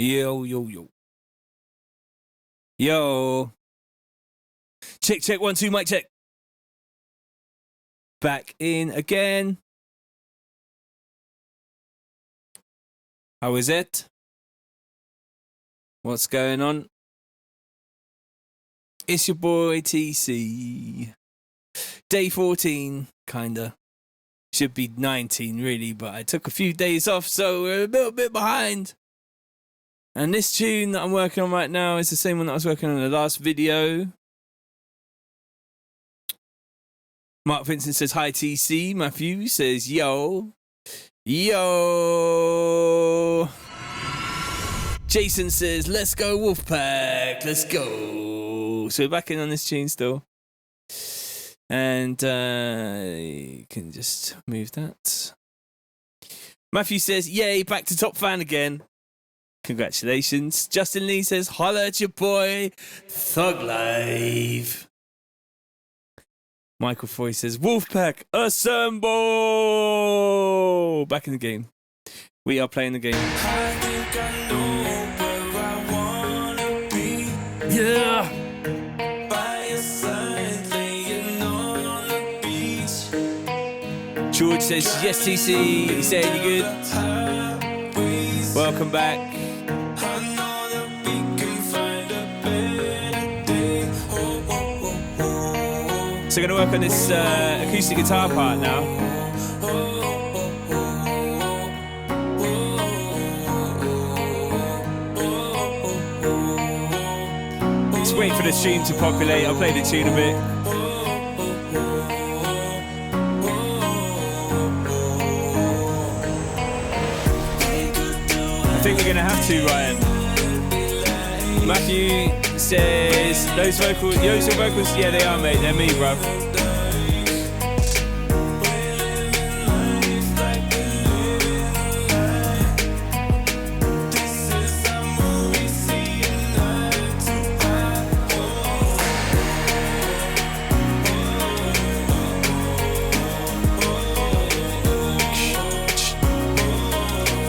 Yo, yo, yo. Yo. Check, check, 1, 2, mic check. Back in again. How is it? What's going on? It's your boy TC. Day 14, kinda. Should be 19 really, but I took a few days off, so we're a little bit behind. And this tune that I'm working on right now is the same one that I was working on in the last video. Mark Vincent says, hi TC. Matthew says, yo. Yo. Jason says, let's go Wolfpack. Let's go. So we're back in on this tune still. And you can just move that. Matthew says, yay, back to top fan again. Congratulations. Justin Lee says, holla at your boy, Thug Life. Michael Foy says, Wolfpack, assemble! Back in the game. We are playing the game. I think I know where I wanna be. Yeah! By your side, laying on the beach. George says, yes, TC. He said, you good? Welcome back. So we're going to work on this acoustic guitar part now. Just wait for the tune to populate. I'll play the tune a bit. I think we're going to have to, Ryan. Matthew says, those vocals, yeah, they are, mate. They're me, bruv.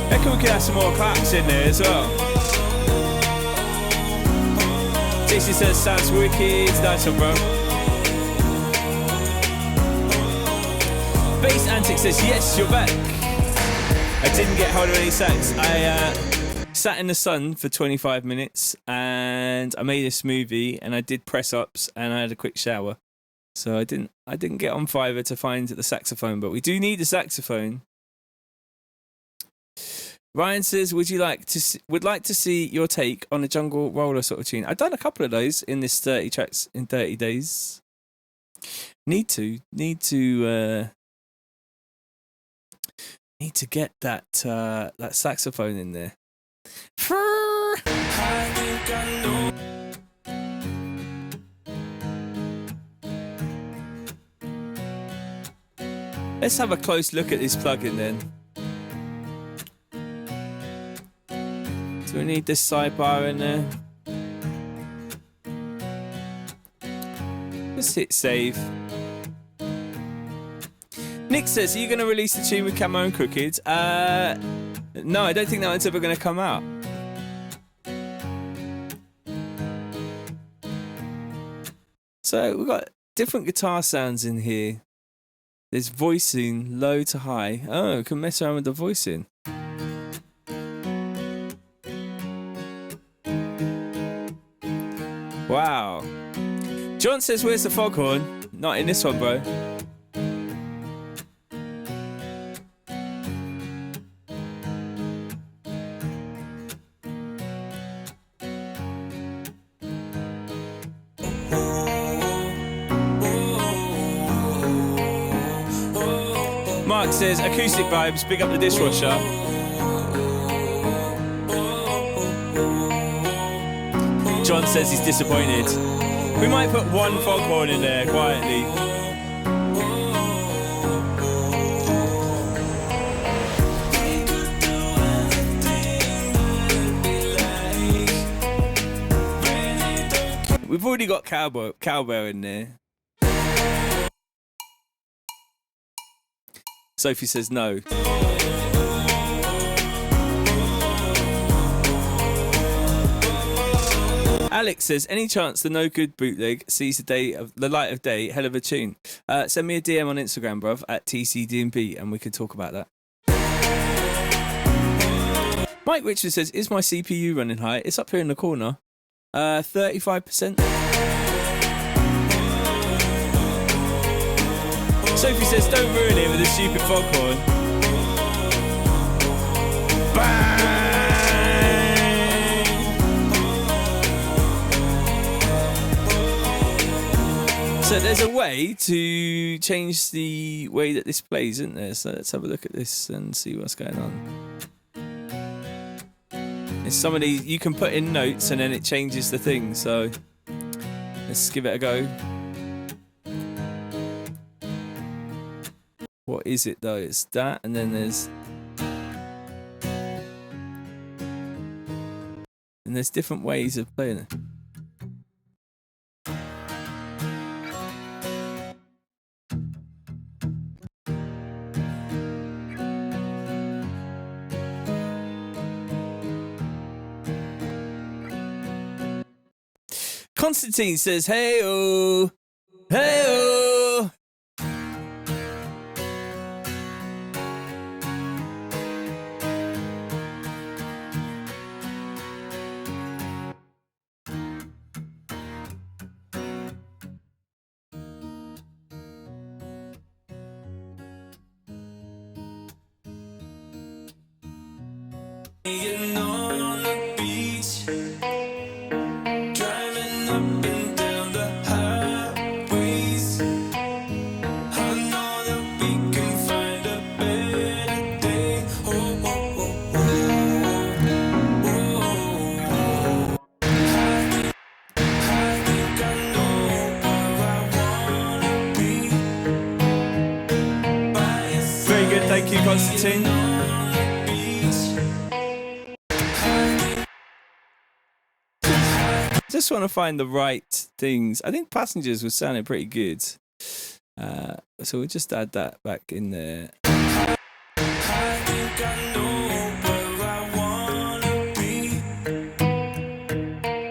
I reckon we could have some more claps in there as well. JC says, sounds wicked. Nice one, bro. Bass Antic says, yes, you're back. I didn't get hold of any sax. I sat in the sun for 25 minutes and I made a smoothie and I did press ups and I had a quick shower. So I didn't get on Fiverr to find the saxophone, but we do need a saxophone. Ryan says, would like to see your take on a jungle roller sort of tune? I've done a couple of those in this 30 tracks in 30 days. Need to get that that saxophone in there. Let's have a close look at this plugin then. Do we need this sidebar in there? Let's hit save. Nick says, are you going to release the tune with Camo and Crooked? No, I don't think that one's ever going to come out. So we've got different guitar sounds in here. There's voicing, low to high. Oh, we can mess around with the voicing. Wow. John says, where's the foghorn? Not in this one, bro. Mark says, acoustic vibes, big up the dishwasher. John says he's disappointed. We might put one foghorn in there quietly. We've already got cowbell in there. Sophie says no. Alex says, any chance the No Good bootleg sees the light of day? Hell of a tune. Send me a DM on Instagram, bruv, at Tcmdnbl, and we can talk about that. Mike Richard says, is my CPU running high? It's up here in the corner. 35%. Sophie says, don't ruin it with a stupid foghorn. Bang! So there's a way to change the way that this plays, isn't there? So let's have a look at this and see what's going on. It's somebody you can put in notes and then it changes the thing. So let's give it a go. What is it though? It's that, and then there's different ways of playing it. Constantine says, hey-oh, hey-oh. On the beach, driving up and down the highways. I know that we can find a better day. Oh, oh, oh, oh, oh. I think I know where I wanna be. Very good, thank you, Constantine. Just want to find the right things. I think Passengers was sounding pretty good. So we'll just add that back in there. I think I know where I wanna be.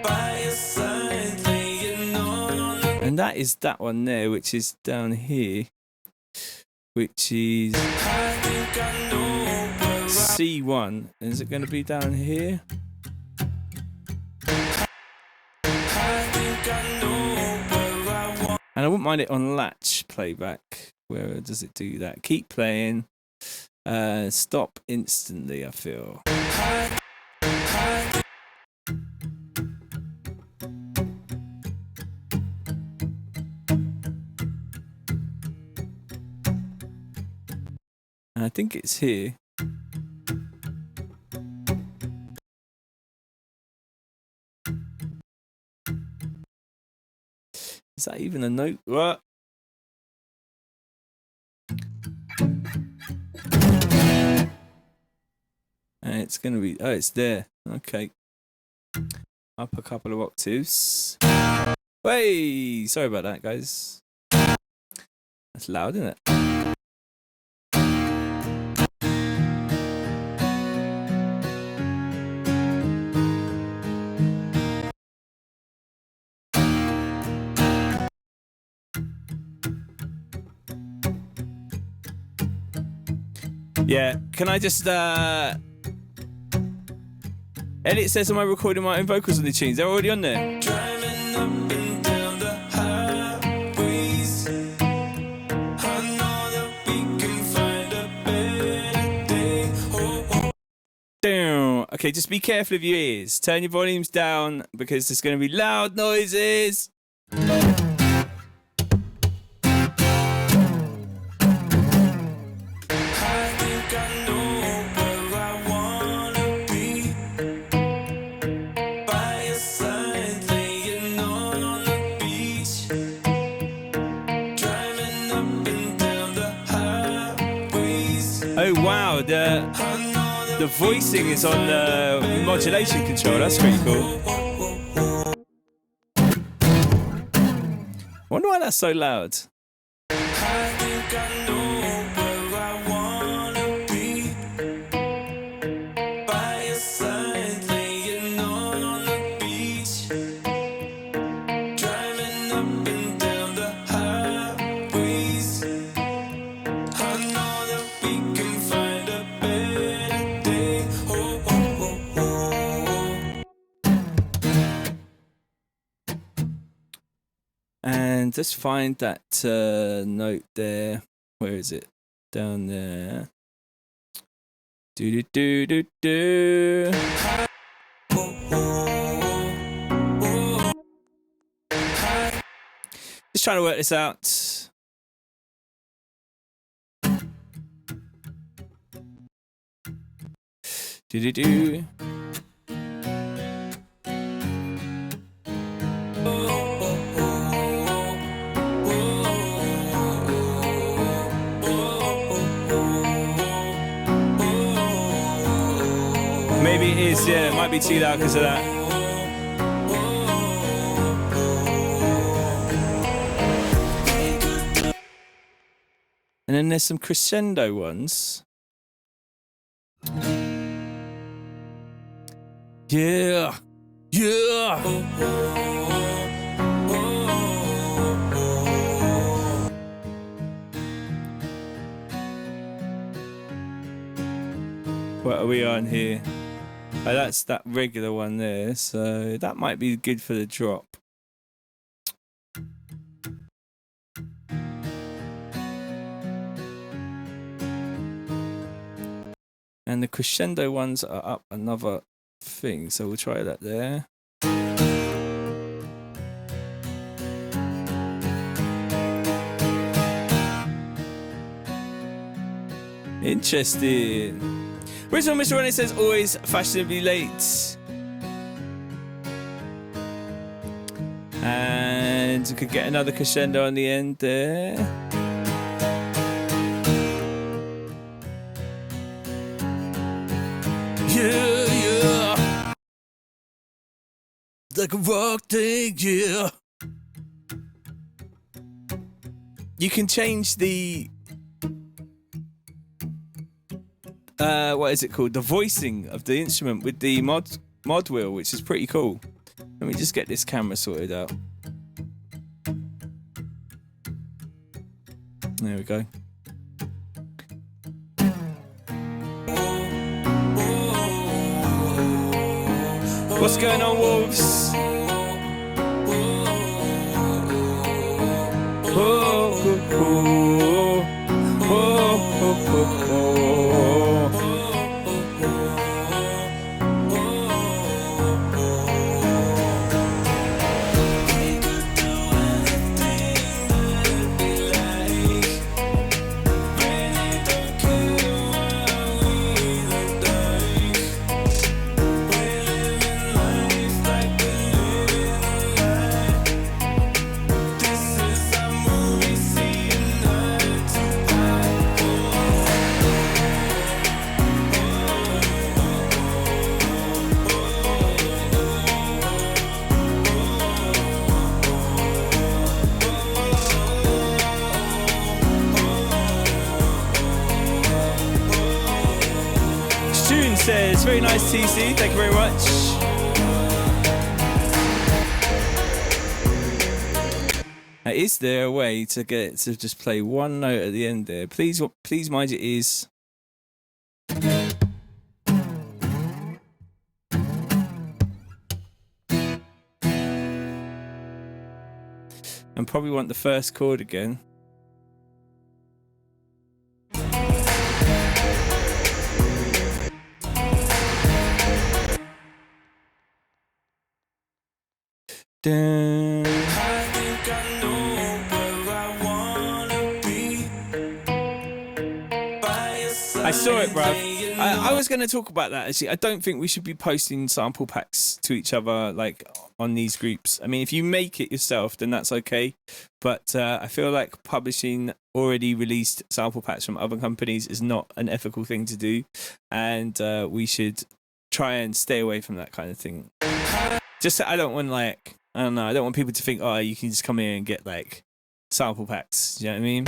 By your side, laying on. And that is that one there, which is down here. Which is C1. Is it going to be down here? And I wouldn't mind it on latch playback. Where does it do that? Keep playing. Stop instantly, I feel. And I think it's here. Is that even a note? What? And it's going to be... Oh, it's there. Okay. Up a couple of octaves. Hey! Sorry about that, guys. That's loud, isn't it? Yeah, can I just Elliot says, am I recording my own vocals on the tunes? They're already on there. Driving up and down the highways. I know that we can find a better day. Oh, oh. Damn. Okay, just be careful of your ears. Turn your volumes down because there's going to be loud noises. Oh wow, the voicing is on the modulation control. That's pretty cool. Wonder why that's so loud. I think I know where I wanna be. By your side, laying on the beach. And let's find that note there. Where is it? Down there. Do do do do do. Just trying to work this out. Do do do. Maybe it is, yeah, it might be too loud because of that. And then there's some crescendo ones. Yeah, yeah. What are we on here? Oh, that's that regular one there, so that might be good for the drop. And the crescendo ones are up another thing, so we'll try that there. Interesting. Original Mr. Ronnie says always fashionably late. And we could get another crescendo on the end there. Yeah, yeah. Like a rock thing, yeah. You can change the what is it called? The voicing of the instrument with the mod wheel, which is pretty cool. Let me just get this camera sorted out. There we go. What's going on, wolves? Oh, oh, oh, oh, oh, oh, oh. Says very nice, TC. Thank you very much. Now, is there a way to get it to just play one note at the end there? Please mind your ears. And probably want the first chord again. Dun. I saw it, bruv. I was going to talk about that, actually. I don't think we should be posting sample packs to each other, like, on these groups. I mean, if you make it yourself, then that's okay. But I feel like publishing already released sample packs from other companies is not an ethical thing to do. And we should try and stay away from that kind of thing. Just, I don't want, like... I don't know, I don't want people to think, oh, you can just come here and get, like, sample packs. Do you know what I mean?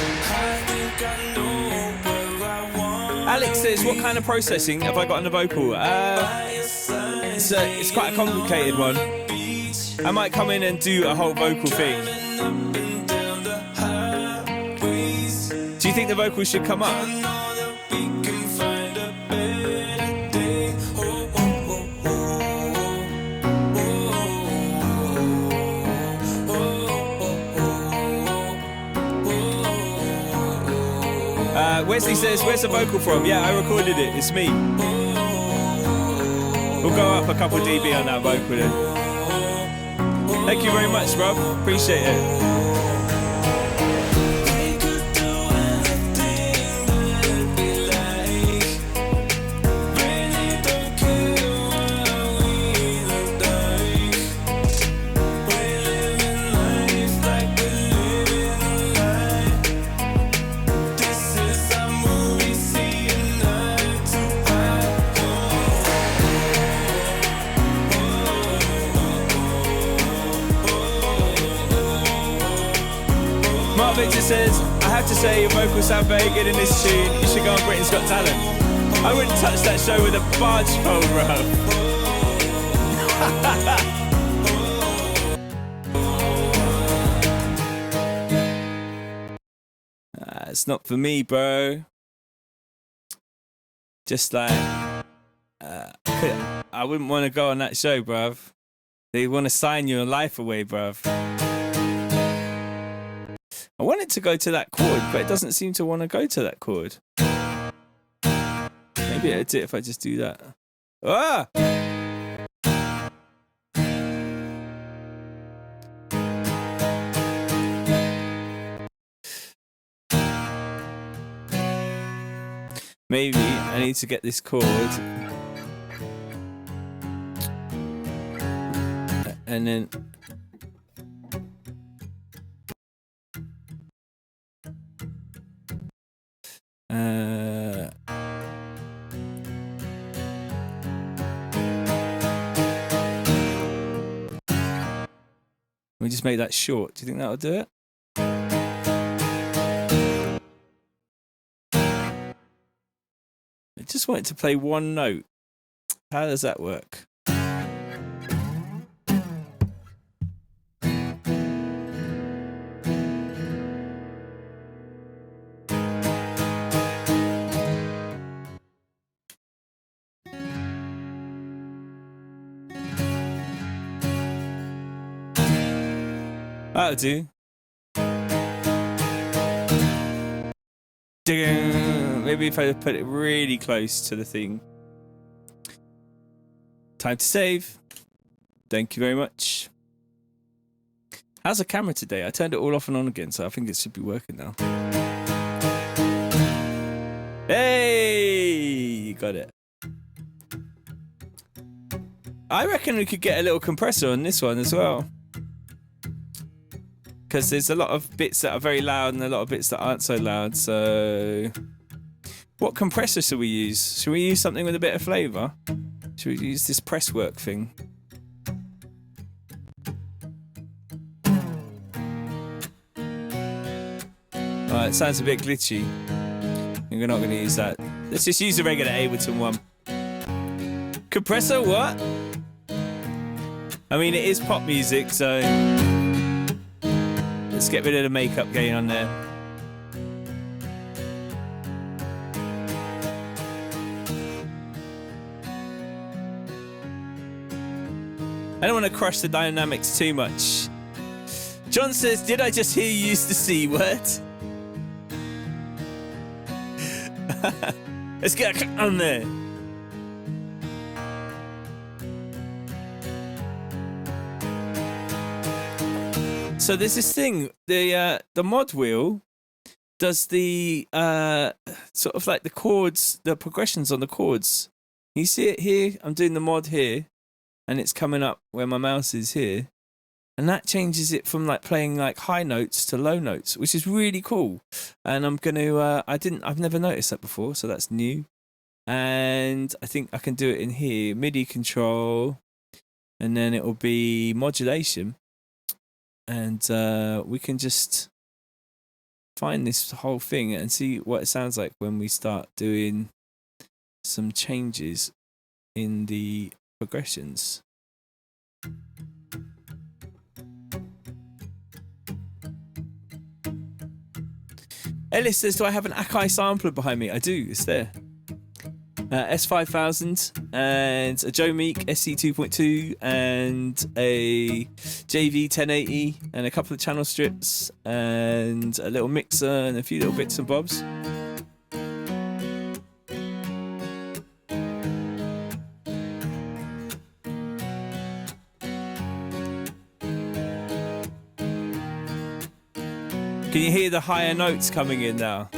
Alex says, what kind of processing have I got on the vocal? It's quite a complicated one. I might come in and do a whole vocal thing. Do you think the vocals should come up? Wesley says, where's the vocal from? Yeah, I recorded it. It's me. We'll go up a couple dB on that vocal then. Thank you very much, bro. Appreciate it. Victor says, I have to say your vocals sound very good in this tune. You should go on Britain's Got Talent. I wouldn't touch that show with a barge pole, bro. It's not for me, bro. Just like, I wouldn't want to go on that show, bruv. They want to sign your life away, bruv. I want it to go to that chord, but it doesn't seem to want to go to that chord. Maybe it'll do it if I just do that. Ah! Maybe I need to get this chord. And then... we just make that short. Do you think that'll do it? I just want it to play one note. How does that work? That'll do. Maybe if I put it really close to the thing. Time to save. Thank you very much. How's the camera today? I turned it all off and on again, so I think it should be working now. Hey! You got it. I reckon we could get a little compressor on this one as well. Because there's a lot of bits that are very loud and a lot of bits that aren't so loud, so... What compressor should we use? Should we use something with a bit of flavour? Should we use this presswork thing? Oh, it sounds a bit glitchy. We're not going to use that. Let's just use a regular Ableton one. Compressor, what? I mean, it is pop music, so... Let's get rid of the makeup going on there. I don't want to crush the dynamics too much. John says, did I just hear you use the C word? Let's get a click on there. So there's this thing, the mod wheel does the sort of like the chords, the progressions on the chords. You see it here? I'm doing the mod here, and it's coming up where my mouse is here, and that changes it from like playing like high notes to low notes, which is really cool. And I'm gonna, I've never noticed that before, so that's new. And I think I can do it in here, MIDI control, and then it will be modulation. And we can just find this whole thing and see what it sounds like when we start doing some changes in the progressions. Ellis says, do I have an Akai sampler behind me? I do, it's there. S5000 and a Joe Meek SC2.2 and a JV 1080 and a couple of channel strips and a little mixer and a few little bits and bobs. Can you hear the higher notes coming in now?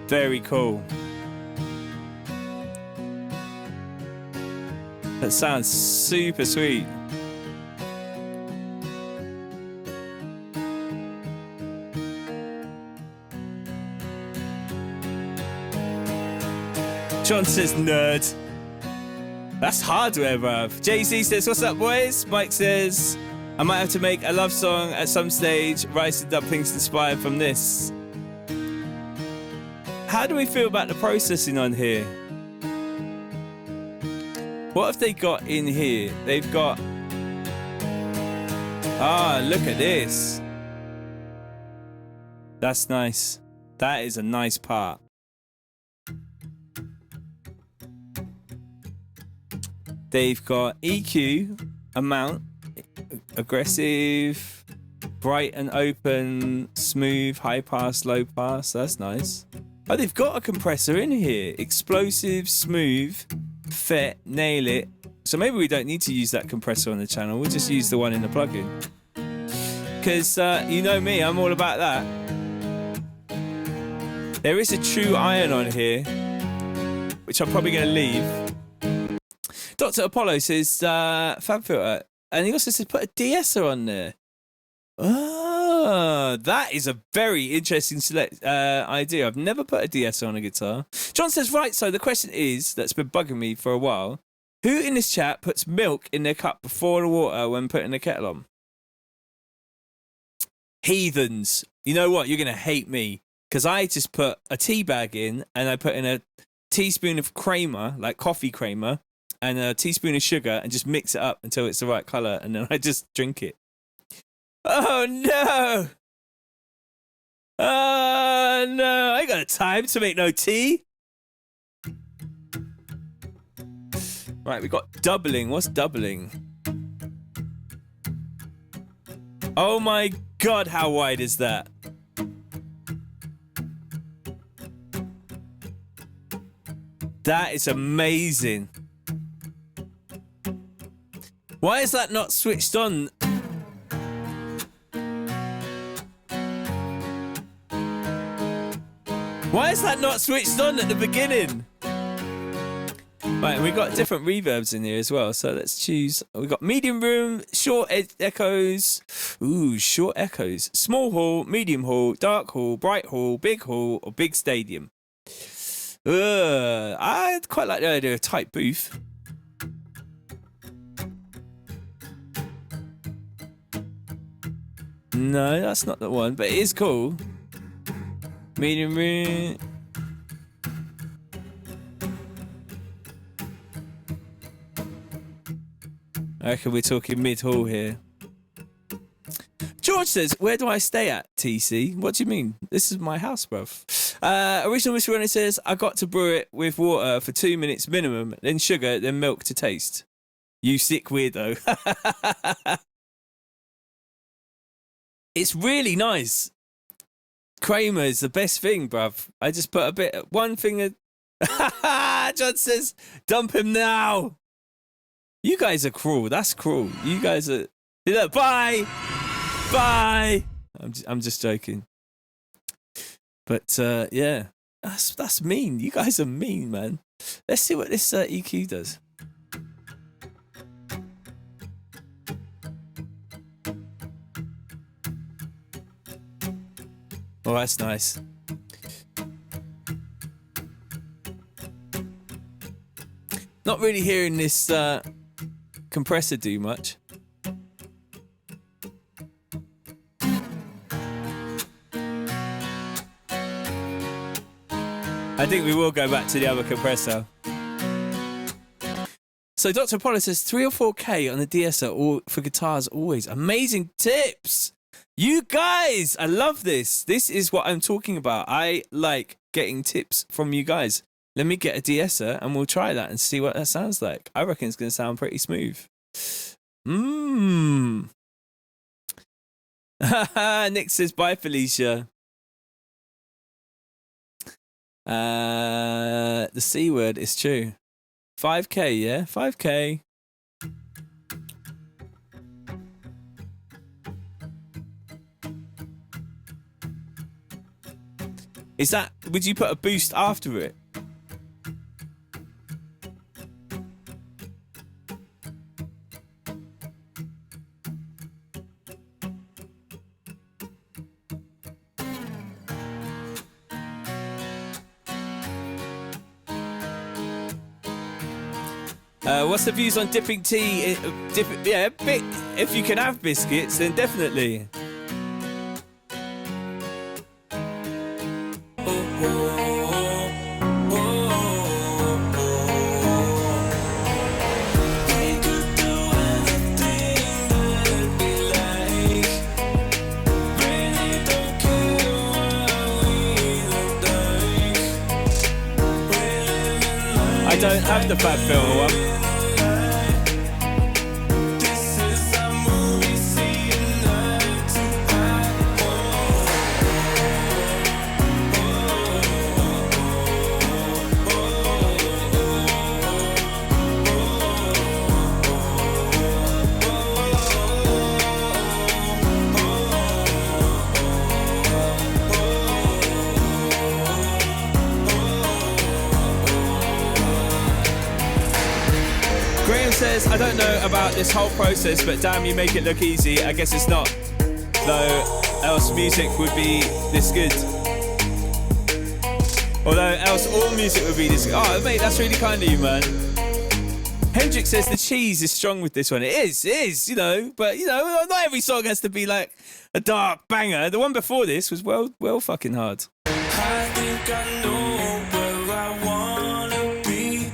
Very cool. That sounds super sweet. John says nerd. That's hardware, bruv. Jay-Z says, what's up, boys? Mike says, I might have to make a love song at some stage. Rice and dumplings inspired from this. How do we feel about the processing on here? What have they got in here? They've got... Ah, look at this. That's nice. That is a nice part. They've got EQ, amount, aggressive, bright and open, smooth, high pass, low pass. That's nice. Oh, they've got a compressor in here. Explosive, smooth, fet, nail it. So maybe we don't need to use that compressor on the channel. We'll just use the one in the plugin. Because you know me, I'm all about that. There is a true iron on here, which I'm probably going to leave. Dr. Apollo says Fab Filter. And he also says put a de-esser on there. Oh, that is a very interesting idea. I've never put a de-esser on a guitar. John says, right, so the question is, that's been bugging me for a while. Who in this chat puts milk in their cup before the water when putting the kettle on? Heathens. You know what? You're going to hate me. Because I just put a tea bag in and I put in a teaspoon of creamer, like coffee creamer, and a teaspoon of sugar and just mix it up until it's the right colour and then I just drink it. Oh no! Oh no! I ain't got time to make no tea. Right, we got doubling. What's doubling? Oh my god, how wide is that? That is amazing. Why is that not switched on? Why is that not switched on at the beginning? Right, we got different reverbs in here as well. So let's choose. We got medium room, short echoes. Ooh, short echoes. Small hall, medium hall, dark hall, bright hall, big hall, or big stadium. I'd quite like the idea of tight booth. No, that's not the one, but it is cool. Medium room. I reckon we're talking mid-hall here. George says, where do I stay at, TC? What do you mean? This is my house, bruv. Original Mr. Runner says, I got to brew it with water for 2 minutes minimum, then sugar, then milk to taste. You sick weirdo. It's really nice. Kramer is the best thing, bruv. I just put a bit, one thing of... John says, dump him now. You guys are cruel. That's cruel. You guys are... Look, bye. Bye. I'm just joking. But, yeah. That's mean. You guys are mean, man. Let's see what this EQ does. Oh, that's nice. Not really hearing this compressor do much. I think we will go back to the other compressor. So Dr. Apollo says 3 or 4K on the de-esser for guitars always. Amazing tips. You guys, I love this. This is what I'm talking about. I like getting tips from you guys. Let me get a de-esser and we'll try that and see what that sounds like. I reckon it's going to sound pretty smooth. Nick says, bye, Felicia. The C word is true. 5K, yeah? 5K. Is that, would you put a boost after it? What's the views on dipping tea? Yeah, if you can have biscuits, then definitely. I don't have the Fab Filter one. Says, I don't know about this whole process, but damn, you make it look easy. I guess it's not, though, else music would be this good. Although else all music would be this good. Oh, mate, that's really kind of you, man. Hendrik says the cheese is strong with this one. It is, you know, but, you know, not every song has to be like a dark banger. The one before this was well fucking hard. I think I know where I wanna be.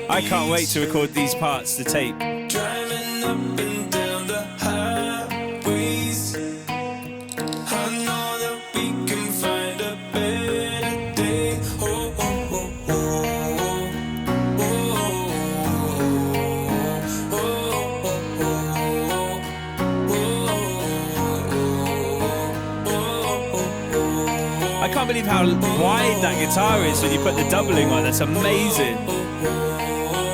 I can't wait to record these parts to tape. Driving up and down the highways. I know that we can find a better day. Oh, oh, oh, oh. Oh, oh, oh. I can't believe how wide that guitar is when you put the doubling on. That's amazing.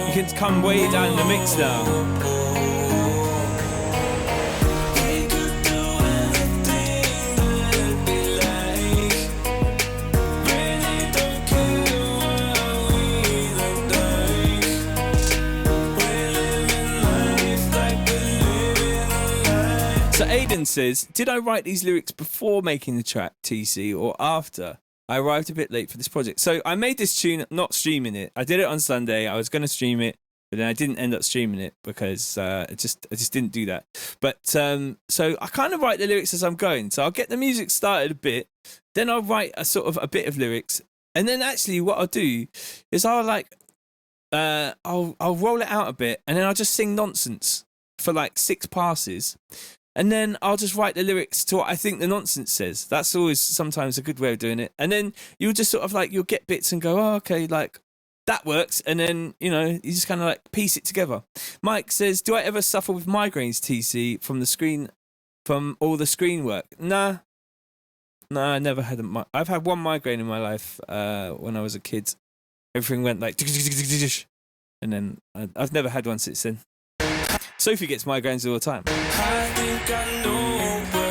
You can come way down the mix now. So Aidan says, did I write these lyrics before making the track, TC, or after? I arrived a bit late for this project. So I made this tune not streaming it. I did it on Sunday. I was going to stream it, but then I didn't end up streaming it because I just didn't do that. But so I kind of write the lyrics as I'm going. So I'll get the music started a bit, then I'll write a bit of lyrics, and then actually what I'll do is I'll roll it out a bit, and then I'll just sing nonsense for like 6 passes. And then I'll just write the lyrics to what I think the nonsense says. That's always sometimes a good way of doing it. And then you'll just sort of like, you'll get bits and go, oh, okay, like that works. And then, you know, you just kind of like piece it together. Mike says, do I ever suffer with migraines, TC, from all the screen work? Nah, I never had I've had one migraine in my life when I was a kid. Everything went like, and then I've never had one since then. Sophie gets migraines all the time.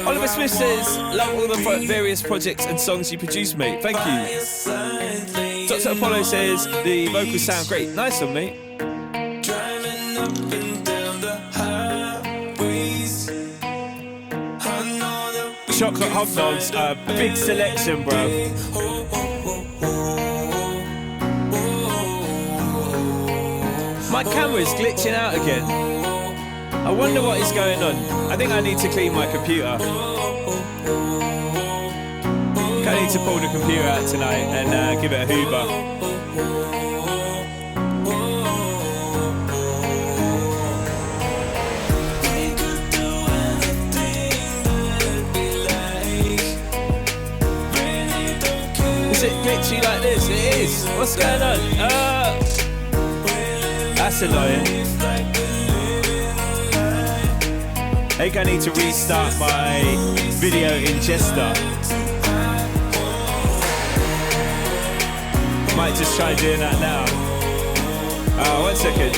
Oliver Smith says, love all the various projects and songs you produce, mate. Thank you. Dr. Apollo says, the vocals sound great. Nice one, mate. Driving up and down the highways. I know that Chocolate hobnobs, big selection, bro. My camera's glitching out again. I wonder what is going on. I think I need to clean my computer. I think I need to pull the computer out tonight and give it a hoover. Is it glitchy like this? It is. What's going on? That's annoying. I think I need to restart my video ingester. Might just try doing that now. 1 second.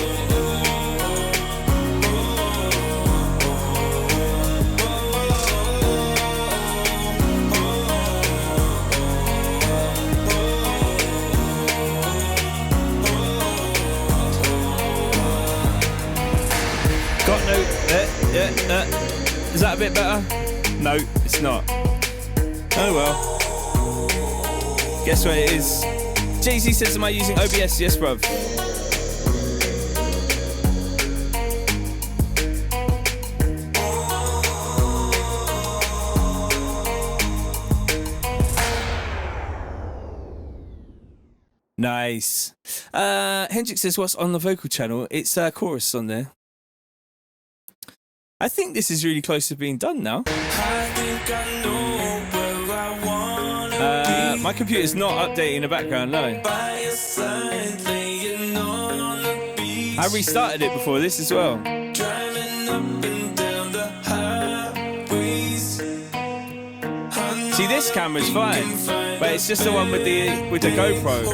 Got no. Is that a bit better? No, it's not. Oh well. Guess what it is? Jay-Z says, am I using OBS? Yes, bruv. Nice. Hendrik says, what's on the vocal channel? It's a chorus on there. I think this is really close to being done now. My computer's not updating the background, no. I restarted it before this as well. See, this camera's fine, but it's just the one with the GoPro.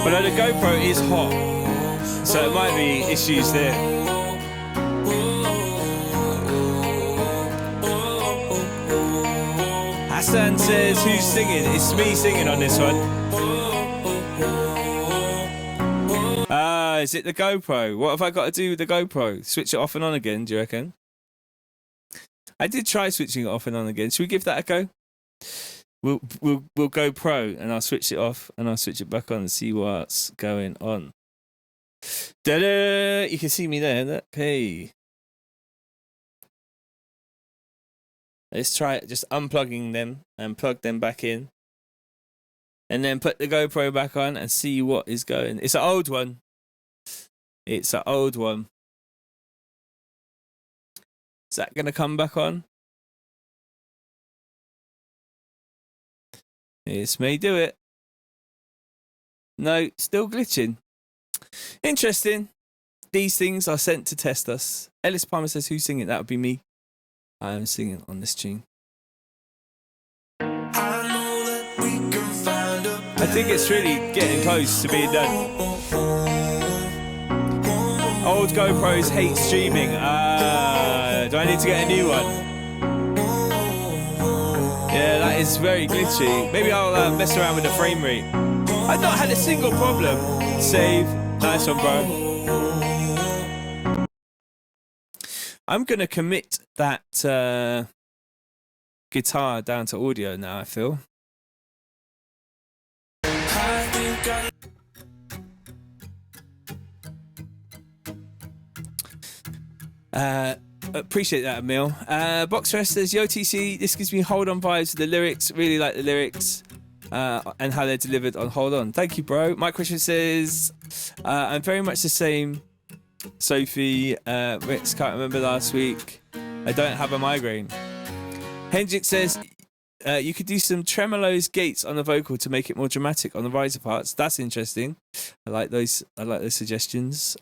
But the GoPro is hot, so it might be issues there. Hassan says, who's singing? It's me singing on this one. Is it the GoPro? What have I got to do with the GoPro? Switch it off and on again, do you reckon? I did try switching it off and on again. Should we give that a go? We'll go pro, and I'll switch it off and I'll switch it back on and see what's going on. Da-da! You can see me there. Look. Hey. Let's try it, just unplugging them and plug them back in. And then put the GoPro back on and see what is going. It's an old one. It's an old one. Is that going to come back on? This may do it. No, still glitching. Interesting. These things are sent to test us. Ellis Palmer says, who's singing? That would be me. I am singing on this tune. I think it's really getting close to being done. Old GoPros hate streaming. Do I need to get a new one? Yeah, that is very glitchy. Maybe I'll mess around with the frame rate. I've not had a single problem. Save. Nice one, bro. I'm going to commit that guitar down to audio now, I feel. Appreciate that, Emil. Boxrest says, Yo TC, this gives me Hold On vibes with the lyrics. Really like the lyrics and how they're delivered on Hold On. Thank you, bro. Mike Christian says, I'm very much the same. Sophie, Ritz, can't remember last week. I don't have a migraine. Hendrik says, you could do some tremolos gates on the vocal to make it more dramatic on the riser parts. That's interesting. I like those suggestions.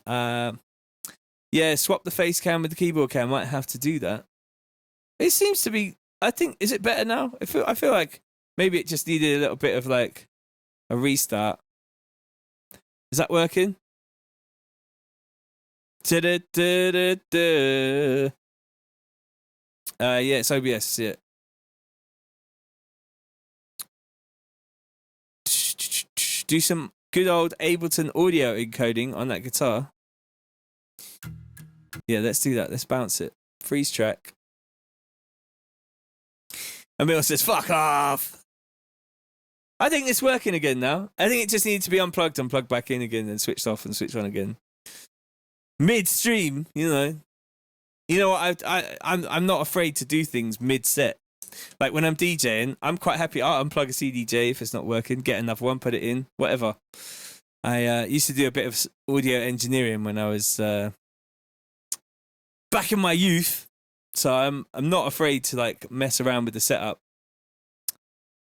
Yeah, swap the face cam with the keyboard cam. Might have to do that. It seems to be, I think, is it better now? I feel like maybe it just needed a little bit of like a restart. Is that working? Yeah, it's OBS, yeah. Do some good old Ableton audio encoding on that guitar. Yeah, let's do that. Let's bounce it. Freeze track. Emil says, fuck off. I think it's working again now. I think it just needs to be unplugged and plugged back in again and switched off and switched on again. Mid-stream, you know. You know what? I'm not afraid to do things mid-set. Like when I'm DJing, I'm quite happy. I'll unplug a CDJ if it's not working, get another one, put it in, whatever. I used to do a bit of audio engineering when I was back in my youth, so I'm not afraid to like mess around with the setup.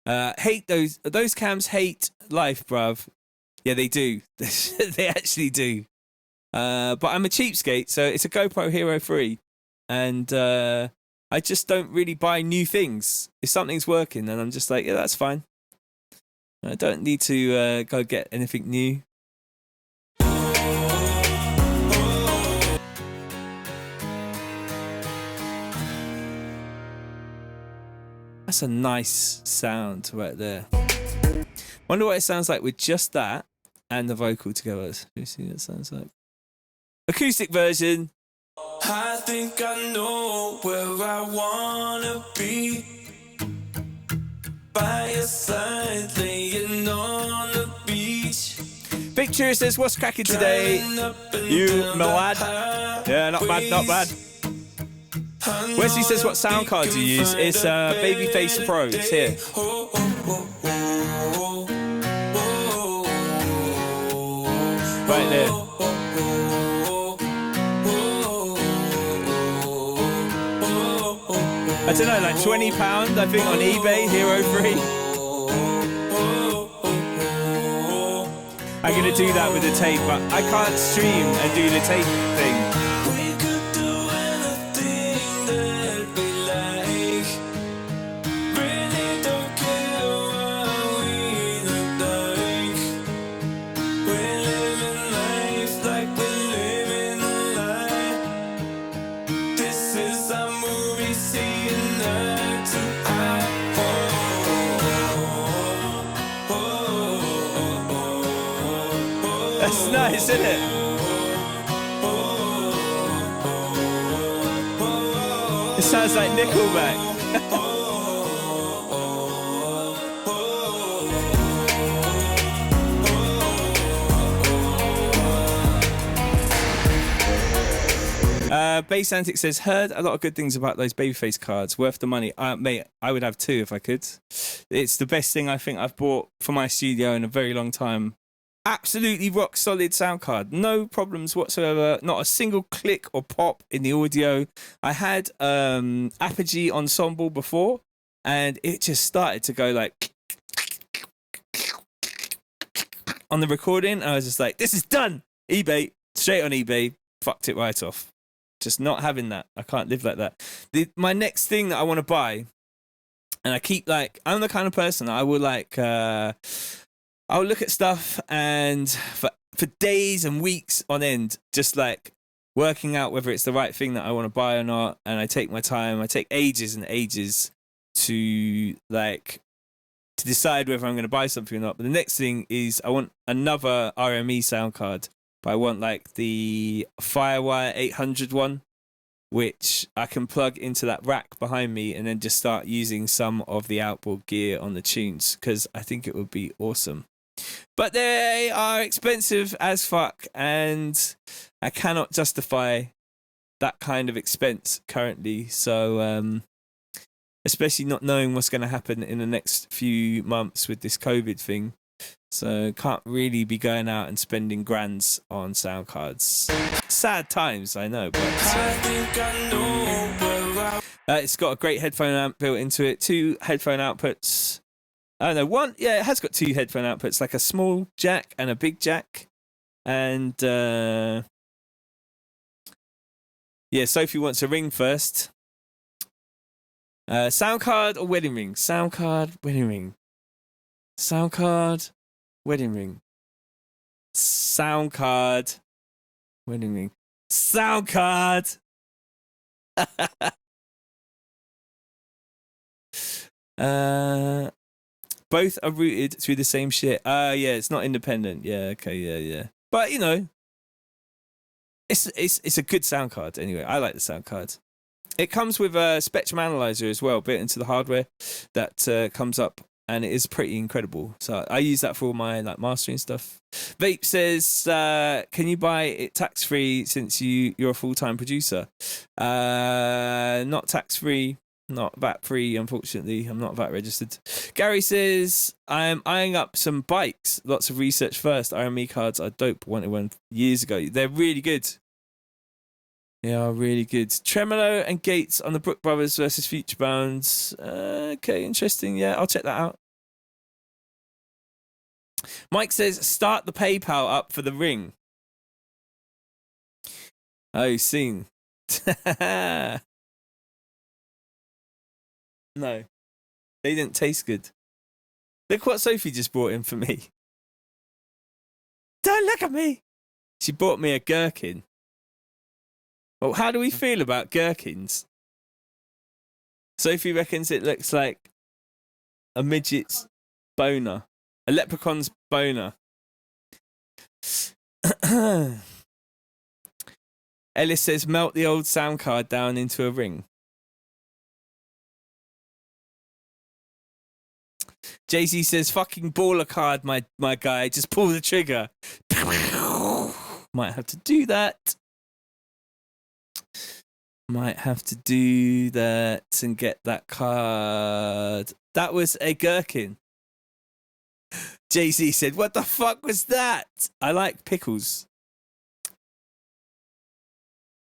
Hate those cams hate life, bruv. Yeah, they do. They actually do. But I'm a cheapskate, so it's a GoPro Hero 3. And I just don't really buy new things. If something's working, then I'm just like, yeah, that's fine. I don't need to go get anything new. That's a nice sound right there. Wonder what it sounds like with just that and the vocal together. You see what it sounds like? Acoustic version. I think I know where I wanna be. By your side, laying on the beach. Victoria says, what's cracking today? You, my lad. Yeah, not bad, not bad. Wesley says, what sound card do you use? It's Babyface Pro. It's here. Right there. I don't know, like £20, I think, on eBay, Hero 3. I'm going to do that with the tape, but I can't stream and do the tape thing. We could do anything that we like. Really don't care what we look like. We're living life like we're living a lie. This is our movie, seeing eye to eye. That's nice, isn't it? It sounds like Nickelback. Bass Antic says, heard a lot of good things about those Babyface cards. Worth the money. Mate, I would have 2 if I could. It's the best thing I think I've bought for my studio in a very long time. Absolutely rock solid sound card. No problems whatsoever. Not a single click or pop in the audio. I had Apogee Ensemble before, and it just started to go like on the recording. And I was just like, this is done. eBay, straight on eBay. Fucked it right off. Just not having that. I can't live like that. My next thing that I want to buy, and I keep like, I'm the kind of person that I will like, I'll look at stuff and for days and weeks on end, just like working out whether it's the right thing that I want to buy or not. And I take my time. I take ages and ages to decide whether I'm going to buy something or not. But the next thing is I want another RME sound card, but I want like the Firewire 800 one, which I can plug into that rack behind me and then just start using some of the outboard gear on the tunes, because I think it would be awesome. But they are expensive as fuck, and I cannot justify that kind of expense currently. So, especially not knowing what's going to happen in the next few months with this COVID thing. So, can't really be going out and spending grands on sound cards. Sad times, I know, but it's got a great headphone amp built into it, 2 headphone outputs. I don't know, one, yeah, it has got 2 headphone outputs, like a small jack and a big jack. And, yeah, Sophie wants a ring first. Sound card or wedding ring? Sound card, wedding ring. Sound card, wedding ring. Sound card, wedding ring. Sound card! Both are routed through the same shit. Yeah, it's not independent. Yeah, okay, yeah. But you know, it's a good sound card anyway. I like the sound card. It comes with a spectrum analyzer as well, built into the hardware that comes up, and it is pretty incredible. So I use that for all my like mastering stuff. Vape says, can you buy it tax free since you're a full-time producer? Not tax free. Not VAT free, unfortunately. I'm not VAT registered. Gary says, I'm eyeing up some bikes. Lots of research first. RME cards are dope. Wanted one years ago. They're really good. They are really good. Tremolo and Gates on the Brook Brothers versus Future Bounds. Okay, interesting. Yeah, I'll check that out. Mike says, start the PayPal up for the ring. Oh, seen. No, they didn't taste good. Look what Sophie just brought in for me. Don't look at me. She bought me a gherkin. Well, how do we feel about gherkins? Sophie reckons it looks like a midget's boner. A leprechaun's boner. Ellis says, melt the old sound card down into a ring. Jay-Z says, fucking baller card, my guy. Just pull the trigger. Might have to do that. Might have to do that and get that card. That was a gherkin. Jay-Z said, what the fuck was that? I like pickles.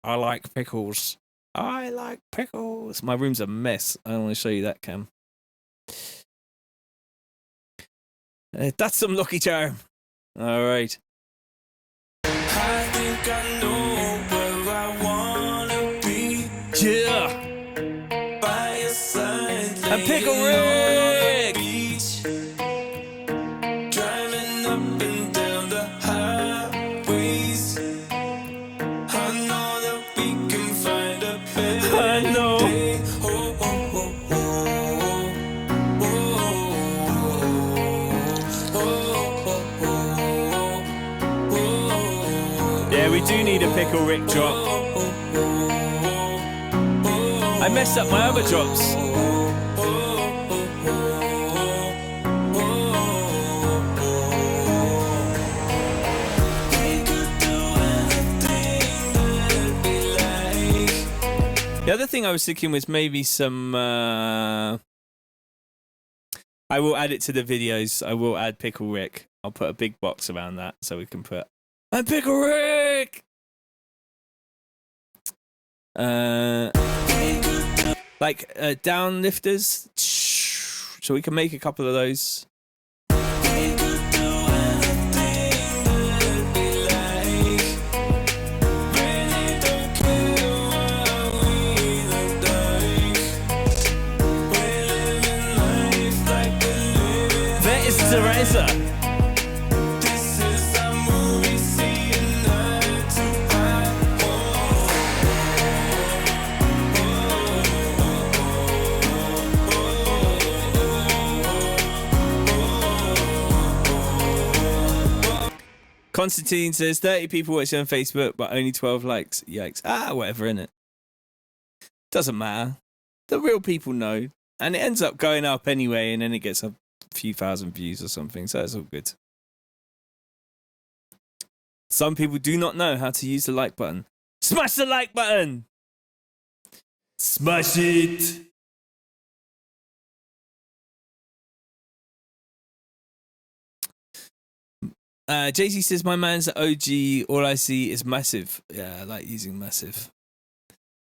I like pickles. I like pickles. My room's a mess. I want to show you that, Cam. That's some Lucky Charm. All right. I think I know where I wanna be. Yeah. By your side, And Pickle Rick. beach, driving up and down the highways. I know that we can find a better I know. day. Oh, oh, oh, oh. Yeah, we do need a Pickle Rick drop. I messed up my other drops. The other thing I was thinking was maybe some... I will add it to the videos. I will add Pickle Rick. I'll put a big box around that so we can put... I'm Pickle Rick! Like downlifters. So we can make a couple of those. There is Teresa. Constantine says 30 people watching on Facebook, but only 12 likes. Yikes. Ah, whatever, innit? Doesn't matter. The real people know. And it ends up going up anyway, and then it gets a few thousand views or something, so it's all good. Some people do not know how to use the like button. Smash the like button! Smash it! Jay-Z says, my man's OG, all I see is Massive. Yeah, I like using Massive.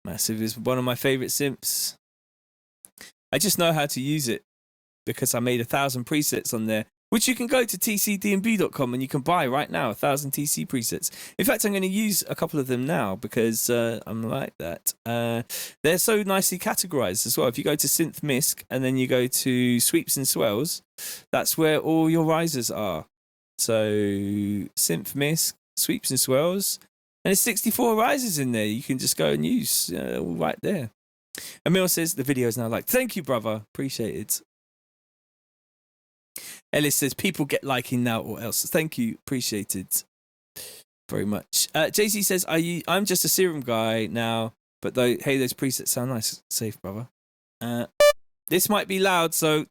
Massive is one of my favorite synths. I just know how to use it because I made 1,000 presets on there, which you can go to Tcmdnbl.com and you can buy right now, 1,000 TC presets. In fact, I'm going to use a couple of them now because I'm like that. They're so nicely categorized as well. If you go to Synth Misc and then you go to Sweeps and Swells, that's where all your risers are. So Synth Misc, Sweeps and Swells, and there's 64 risers in there. You can just go and use all right there. Emil says the video is now liked. Thank you, brother. Appreciate it. Ellis says people get liking now or else. Thank you. Appreciate it very much. JC says I'm just a serum guy now, but hey, those presets sound nice. Safe, brother. This might be loud, so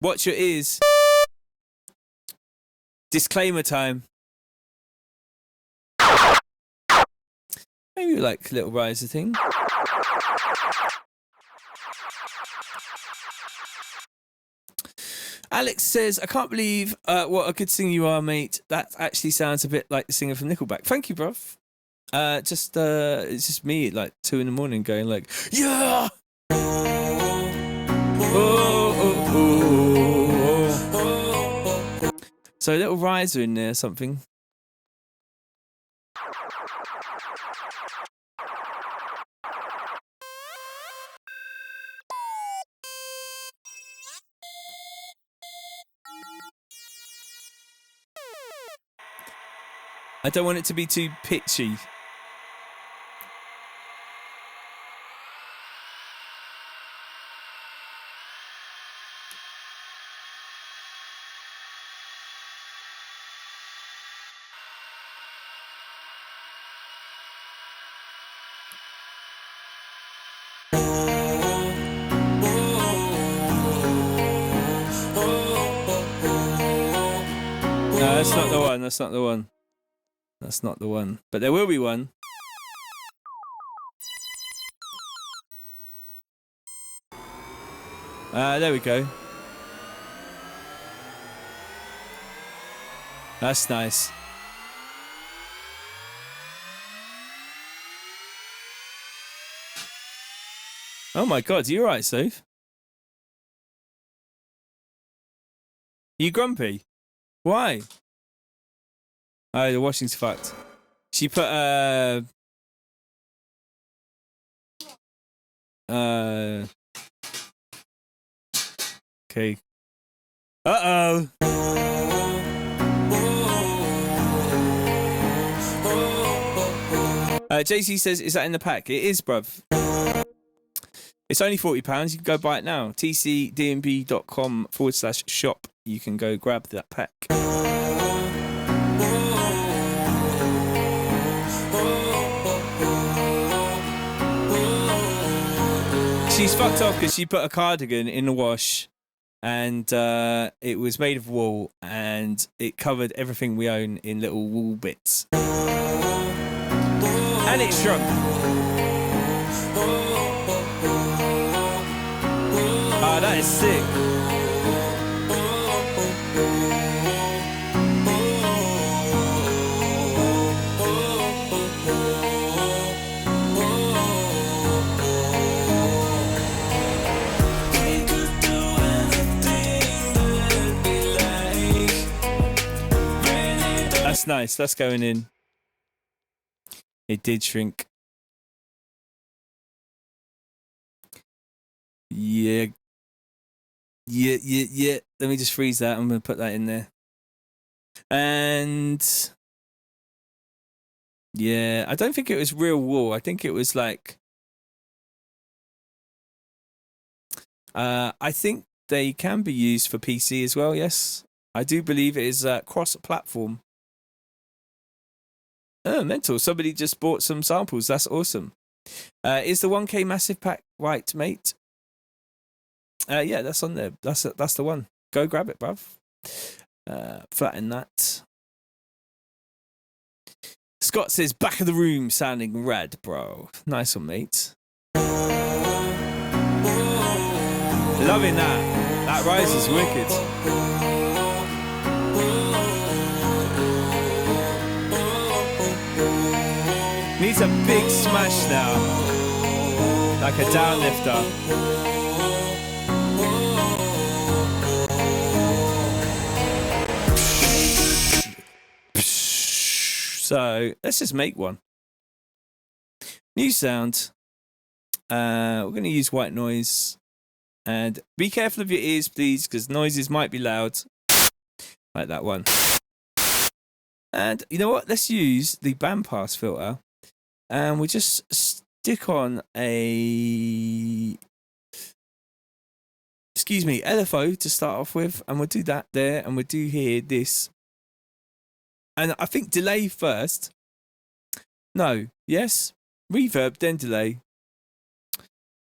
watch your ears. Disclaimer time. Maybe like a little riser thing. Alex says, I can't believe what a good singer you are, mate. That actually sounds a bit like the singer from Nickelback. Thank you, bruv. It's just me like 2 a.m. going like, yeah. So a little riser in there, something. I don't want it to be too pitchy. No, that's not the one. That's not the one. That's not the one. But there will be one. There we go. That's nice. Oh my God, you alright, Soph? You grumpy? Why? Oh, the washing's fucked. She put okay. Uh-oh. JC says, is that in the pack? It is, bruv. It's only £40. You can go buy it now. Tcmdnbl.com/shop. You can go grab that pack. She's fucked off because she put a cardigan in the wash and it was made of wool and it covered everything we own in little wool bits. And it's shrunk. Oh, that is sick. That's nice. That's going in. It did shrink. Yeah. Yeah. Let me just freeze that. I'm going to put that in there. And yeah, I don't think it was real wool. I think it was like, I think they can be used for PC as well. Yes, I do believe it is cross-platform. Oh, mental. Somebody just bought some samples. That's awesome. Is the 1K Massive Pack right, mate? Yeah, that's on there. That's the one. Go grab it, bruv. Flatten that. Scott says, back of the room sounding rad, bro. Nice one, mate. Loving that. That rise is wicked. Needs a big smash now. Like a downlifter. So let's just make one. New sound. We're going to use white noise. And be careful of your ears, please, because noises might be loud. Like that one. And you know what? Let's use the bandpass filter. And we just stick on a... Excuse me, LFO to start off with. And we'll do that there. And we'll do here this. And I think delay first. No. Yes. Reverb, then delay.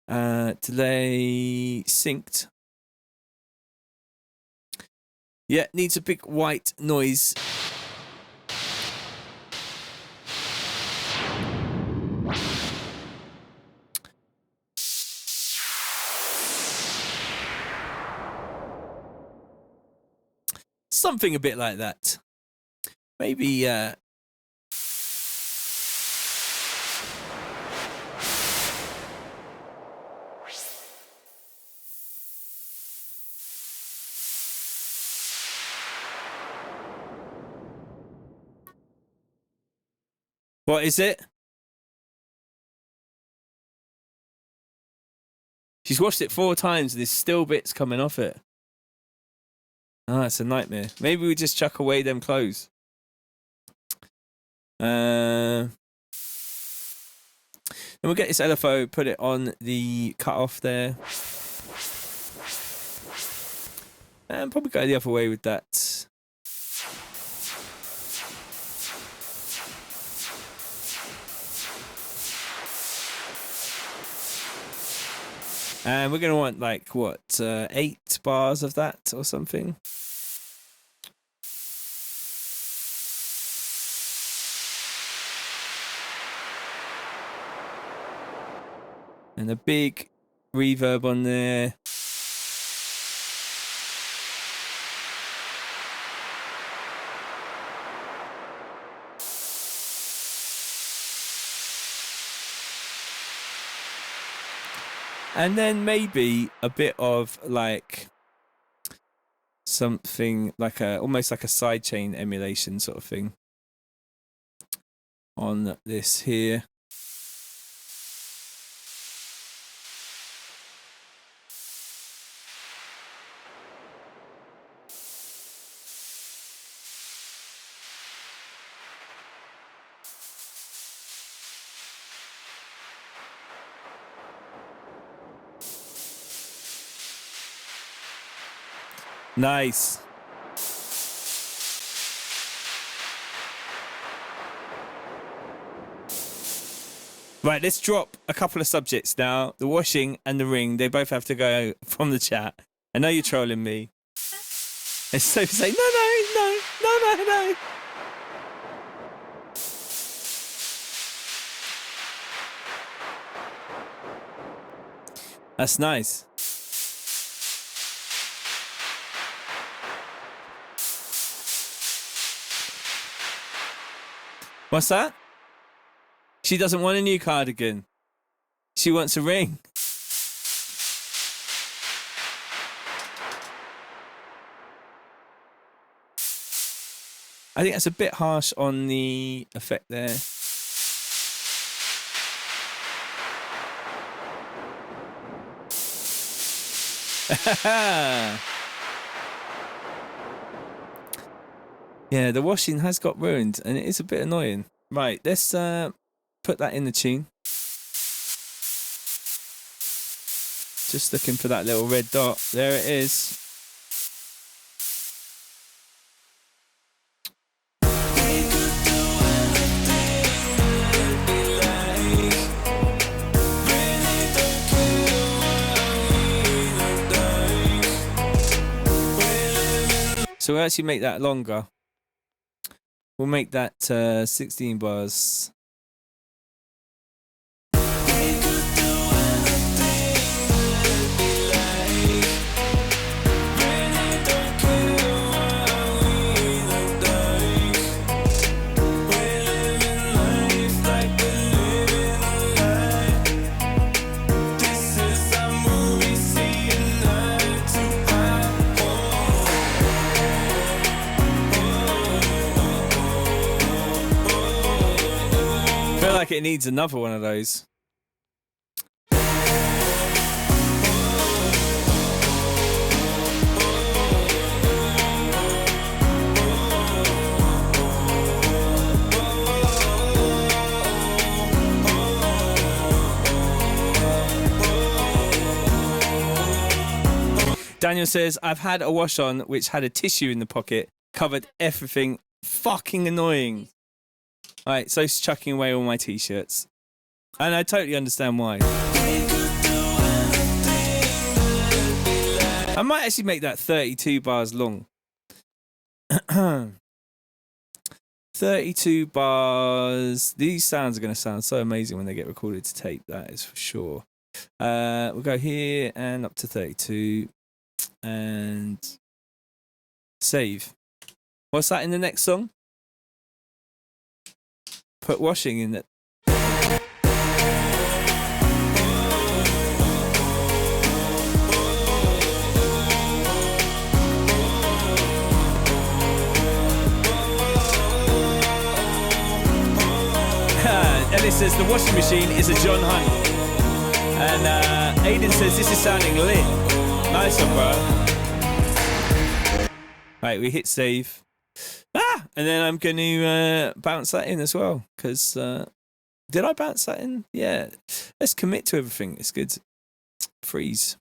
Delay synced. Yeah, needs a big white noise. Something a bit like that. Maybe what is it? She's washed it 4 times and there's still bits coming off it. Ah, it's a nightmare. Maybe we just chuck away them clothes. Then we'll get this LFO, put it on the cutoff there. And probably go the other way with that. And we're going to want like, what, 8 bars of that or something. And a big reverb on there. And then maybe a bit of like something like almost like a sidechain emulation sort of thing on this here. Nice. Right, let's drop a couple of subjects now. The washing and the ring, they both have to go from the chat. I know you're trolling me. And so say, no. That's nice. What's that? She doesn't want a new cardigan. She wants a ring. I think that's a bit harsh on the effect there. Yeah, the washing has got ruined and it is a bit annoying. Right, let's put that in the tune. Just looking for that little red dot. There it is. So we'll actually make that longer. We'll make that 16 bars. Like it needs another one of those. Daniel says, I've had a wash on which had a tissue in the pocket, covered everything. Fucking annoying. Right, so it's chucking away all my t-shirts. And I totally understand why. I might actually make that 32 bars long. 32 bars. These sounds are going to sound so amazing when they get recorded to tape, that is for sure. We'll go here and up to 32. And save. What's that in the next song? Put washing in it. Ellis says the washing machine is a John Hunt. And Aiden says this is sounding lit. Nice one, bro. Right, we hit save. And then I'm going to bounce that in as well. Because, did I bounce that in? Yeah. Let's commit to everything. It's good. Freeze.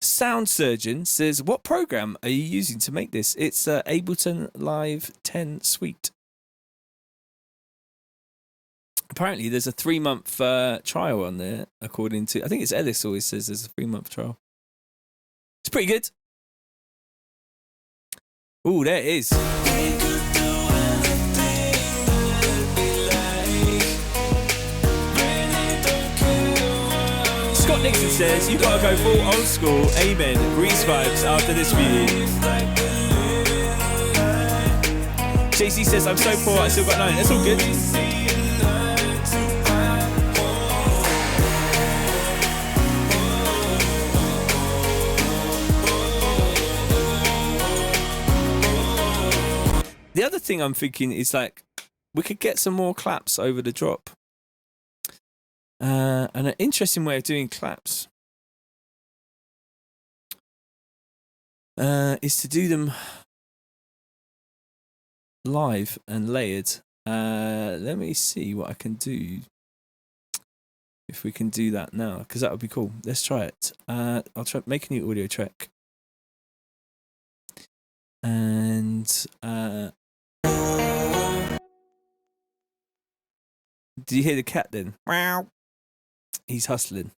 Sound Surgeon says, what program are you using to make this? It's Ableton Live 10 Suite. Apparently, there's a 3-month trial on there, according to... I think it's Ellis always says there's a 3-month trial. It's pretty good. Oh, there it is. Scott Nixon says, you gotta go full old school. Amen. Grease vibes after this view. JC says, I'm so poor, I still got 9. That's all good. The other thing I'm thinking is like, we could get some more claps over the drop. And an interesting way of doing claps is to do them live and layered. Let me see what I can do. If we can do that now, because that would be cool. Let's try it. I'll try make a new audio track. And do you hear the cat then? Meow. He's hustling.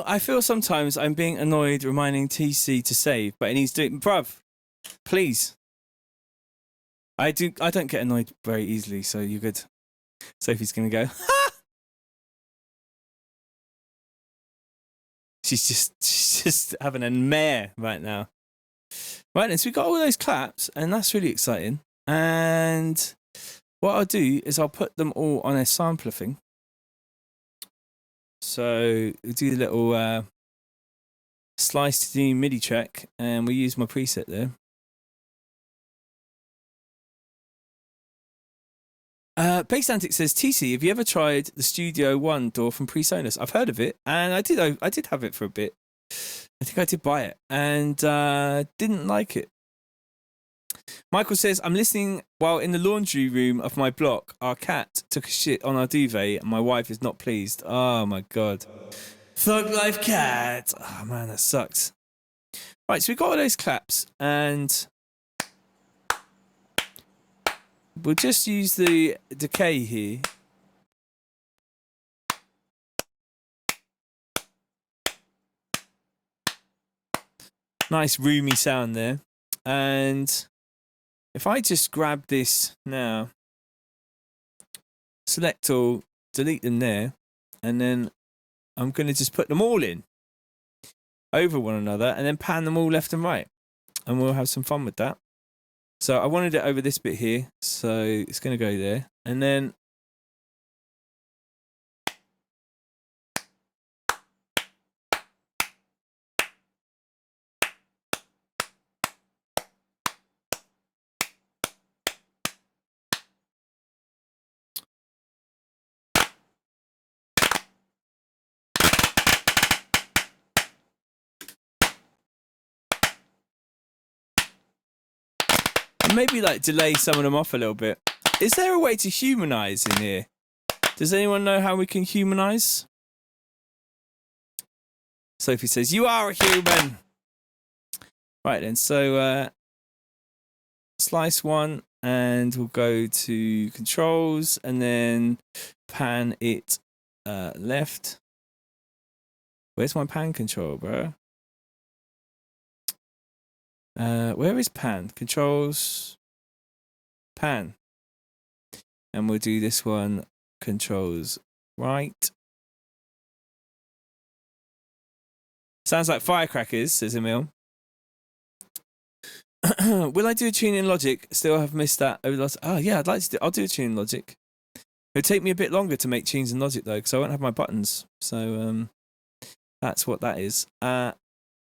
I feel sometimes I'm being annoyed reminding TC to save, but he's doing, bruv, please. I don't get annoyed very easily, so you're good. Sophie's gonna go, ha! She's just having a mare right now. Right then, so we got all those claps, and that's really exciting. And what I'll do is I'll put them all on a sampler thing. So we'll do the little slice to do MIDI track, and we'll use my preset there. Bass Antic says, TC, have you ever tried the Studio One DAW from PreSonus? I've heard of it, and I did have it for a bit. I think I did buy it, and didn't like it. Michael says, I'm listening while in the laundry room of my block. Our cat took a shit on our duvet and my wife is not pleased. Oh my God. Thug life cat. Oh man, that sucks. Right, so we got all those claps and we'll just use the decay here. Nice roomy sound there. And if I just grab this now, select all, delete them there, and then I'm going to just put them all in over one another and then pan them all left and right. And we'll have some fun with that. So I wanted it over this bit here, so it's going to go there. And then maybe like delay some of them off a little bit. Is there a way to humanize in here? Does anyone know how we can humanize? Sophie says, you are a human. Right then, so slice one, and we'll go to controls, and then pan it left. Where's my pan control, bro? Where is pan? Controls, pan. And we'll do this one, controls right. Sounds like firecrackers, says Emil. Will I do a tune in Logic? Still have missed that over the last... Oh, yeah, I'd like to do... I'll do a tune in Logic. It'll take me a bit longer to make tunes in Logic, though, because I won't have my buttons. So, that's what that is.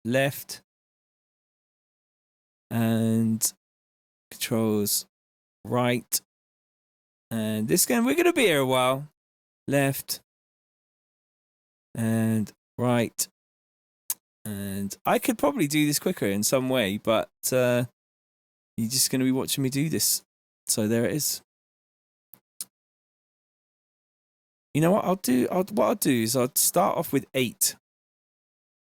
Left. And controls right. And this game, we're going to be here a while. Left. And right. And I could probably do this quicker in some way, but you're just going to be watching me do this. So there it is. You know what I'll do? What I'll do is I'll start off with 8.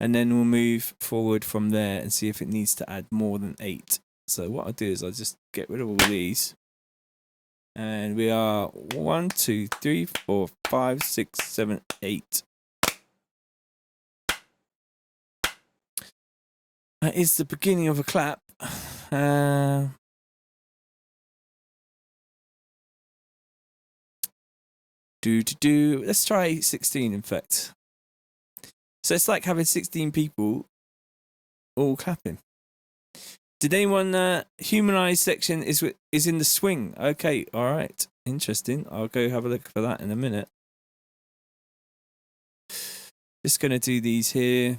And then we'll move forward from there and see if it needs to add more than 8. So what I'll do is I'll just get rid of all these. And we are 1, 2, 3, 4, 5, 6, 7, 8. That is the beginning of a clap. Let's try 16, in fact. So it's like having 16 people all clapping. Did anyone humanize section is in the swing? Okay, all right, interesting. I'll go have a look for that in a minute. Just gonna do these here.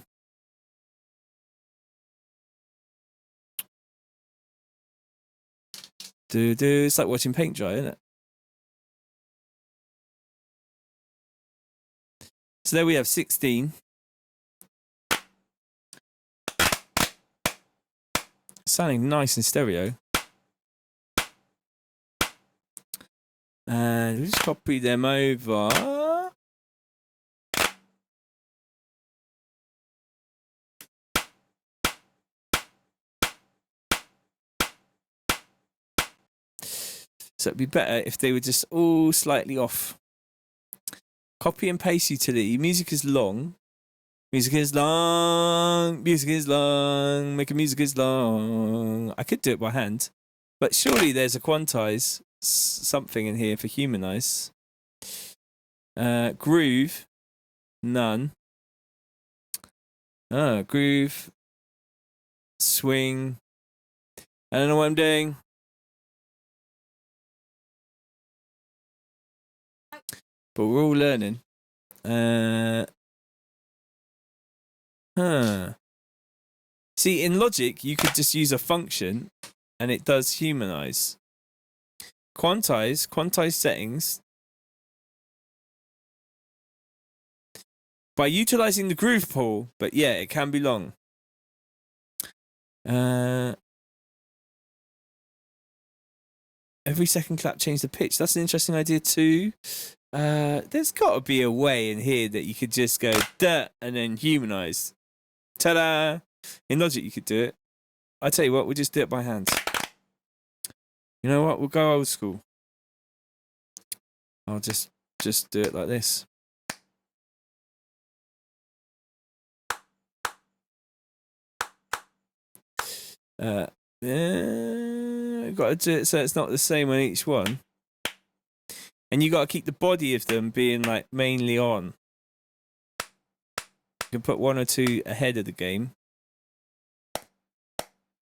It's like watching paint dry, isn't it? So there we have 16. Sounding nice in stereo. And we'll just copy them over. So it'd be better if they were just all slightly off. Copy and paste utility. Music is long. Music is long. Music is long. Making music is long. I could do it by hand. But surely there's a quantize something in here for humanize. Groove. None. Groove. Swing. I don't know what I'm doing. But we're all learning. See, in Logic, you could just use a function and it does humanize. Quantize settings. By utilizing the groove pool, but yeah, it can be long. Every second clap change the pitch. That's an interesting idea too. There's got to be a way in here that you could just go duh and then humanize. Ta-da! In Logic you could do it. I tell you what, we'll just do it by hand. You know what? We'll go old school. I'll just do it like this. I've got to do it so it's not the same on each one. And you got to keep the body of them being like mainly on. You can put 1 or 2 ahead of the game.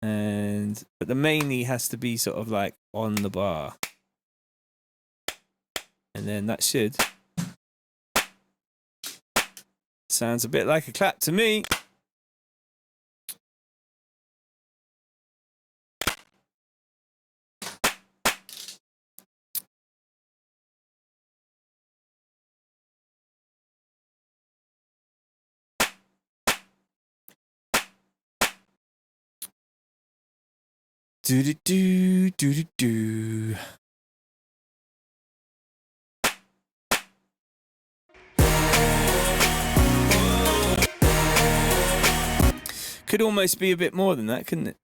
But the mainly has to be sort of like on the bar. And then that should. Sounds a bit like a clap to me. Do do do do do do. could almost be a bit more than that, couldn't it?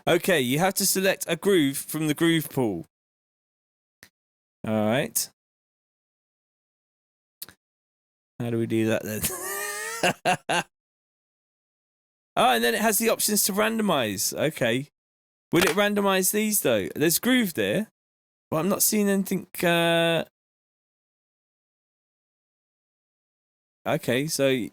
Okay, you have to select a groove from the groove pool. All right. How do we do that then? Oh, and then it has the options to randomize. Okay. Will it randomize these though? There's groove there, but I'm not seeing anything. Okay, so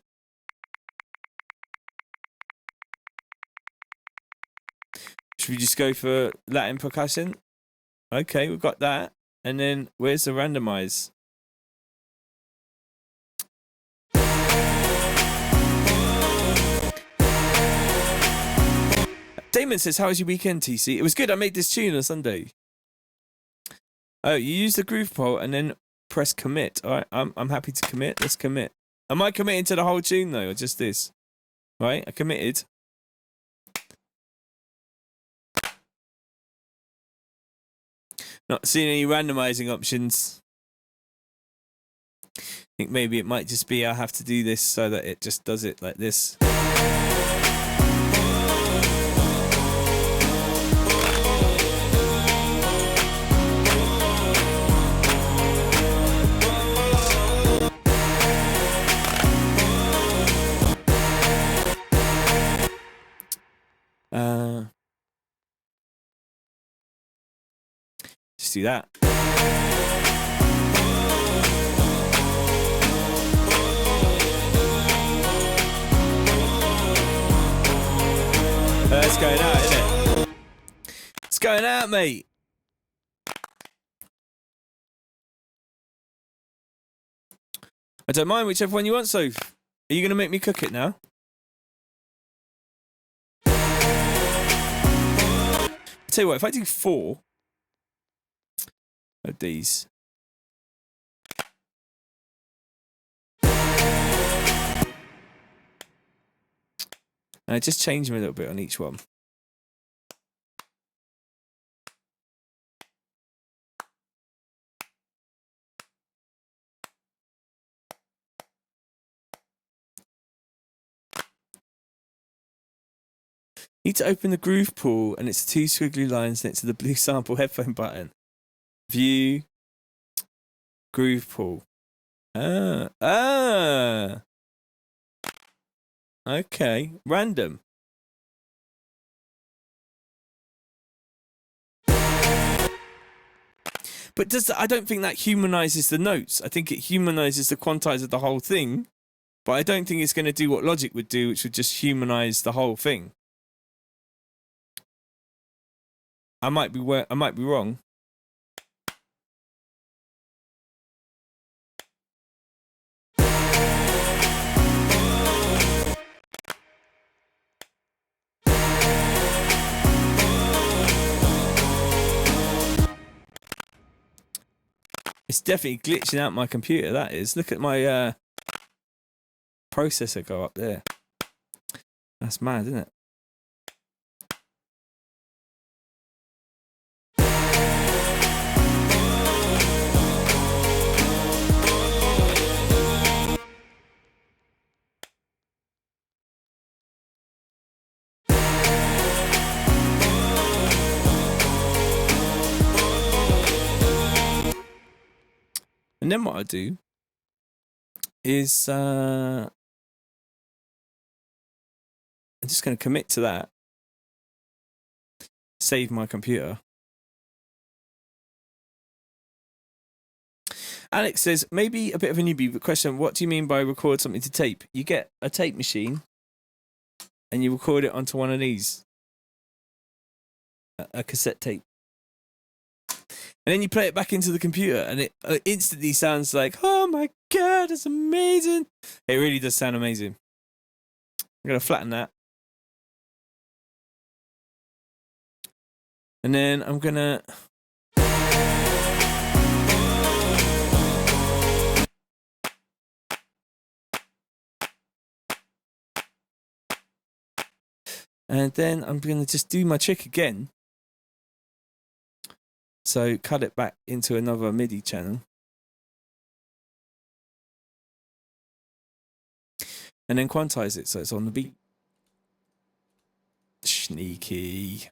should we just go for Latin percussion? Okay, we've got that. And then where's the randomize? Damon says, how was your weekend, TC? It was good. I made this tune on Sunday. Oh, you use the groove pole and then press commit. All right, I'm happy to commit. Let's commit. Am I committing to the whole tune though, or just this? Right, I committed. Not seeing any randomizing options. I think maybe it might just be I have to do this so that it just does it like this. Just do that. It's going out, isn't it? It's going out, mate. I don't mind whichever one you want, Soph. Are you going to make me cook it now? I'll tell you what, if I do 4 of these. And I just change them a little bit on each one. Need to open the groove pool and it's 2 squiggly lines next to the blue sample headphone button. View groove pool. Okay, random. But I don't think that humanizes the notes. I think it humanizes the quantize of the whole thing, but I don't think it's going to do what Logic would do, which would just humanize the whole thing. I might be wrong. It's definitely glitching out my computer, that is. Look at my processor go up there. That's mad, isn't it? And then what I do is I'm just going to commit to that, save my computer. Alex says, maybe a bit of a newbie, but question, what do you mean by record something to tape? You get a tape machine and you record it onto one of these, a cassette tape. And then you play it back into the computer and it instantly sounds like, oh my God, it's amazing. It really does sound amazing. I'm going to flatten that. And then I'm going to... And then I'm going to just do my trick again. So cut it back into another MIDI channel. and then quantize it so it's on the beat. Sneaky.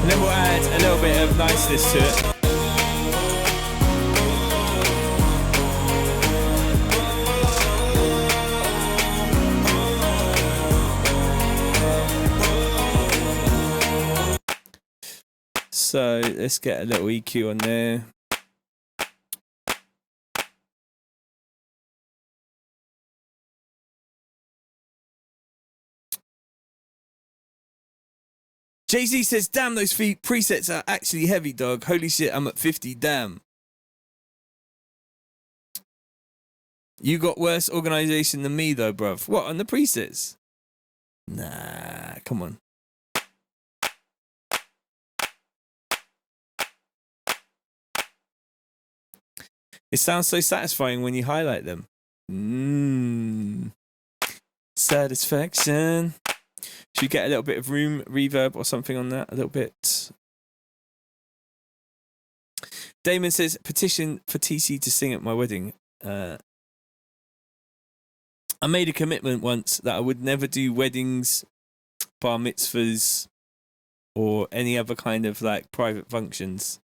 And then we'll add a little bit of niceness to it. So let's get a little EQ on there. Jay-Z says, damn, those presets are actually heavy, dog. Holy shit, I'm at 50, damn. You got worse organization than me, though, bruv. What, on the presets? Nah, come on. It sounds so satisfying when you highlight them. Satisfaction. Should we get a little bit of room reverb or something on that? A little bit. Damon says, petition for TC to sing at my wedding. I made a commitment once that I would never do weddings, bar mitzvahs, or any other kind of like private functions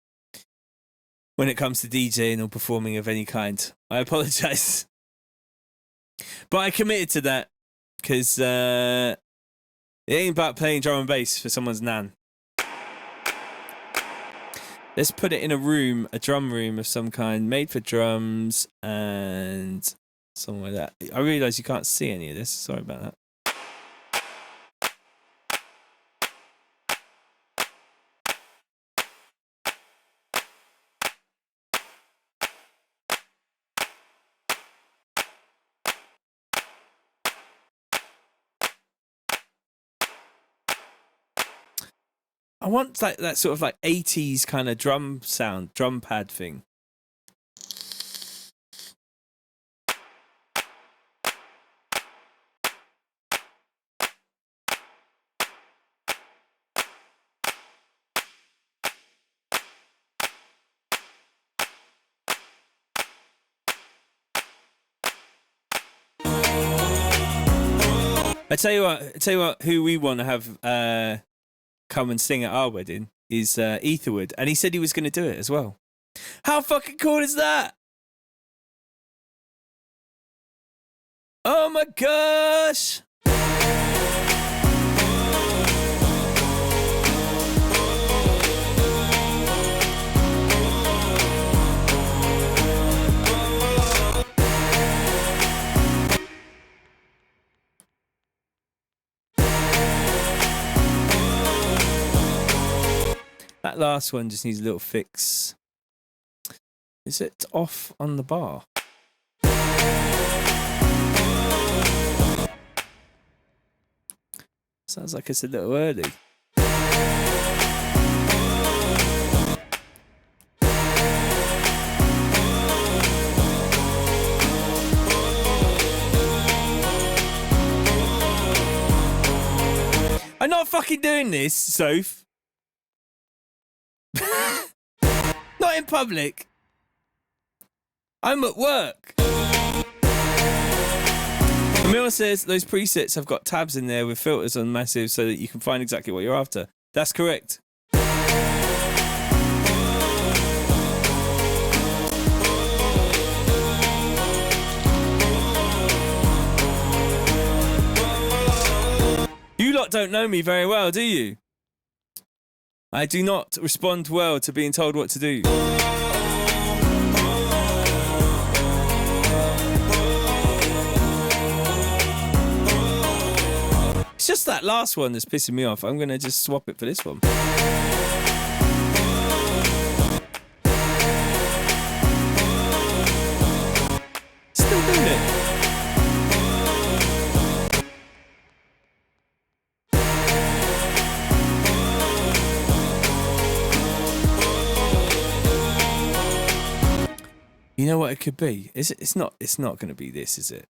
when it comes to DJing or performing of any kind. I apologize. But I committed to that because it ain't about playing drum and bass for someone's nan. Let's put it in a room, a drum room of some kind, made for drums and something like that. I realise you can't see any of this. Sorry about that. I want that sort of like 80s kind of drum sound, drum pad thing. I tell you what, who we want to have come and sing at our wedding is Etherwood, and he said he was going to do it as well. How fucking cool is that? Oh my gosh! That last one just needs a little fix. Is it off on the bar? Sounds like it's a little early. I'm not fucking doing this, Soph. Not in public. I'm at work. Emil says those presets have got tabs in there with filters on massive so that you can find exactly what you're after. That's correct. You lot don't know me very well, do you? I do not respond well to being told what to do. It's just that last one that's pissing me off. I'm going to just swap it for this one. Still doing it. You know what it could be? Is it? It's not going to be this, is it?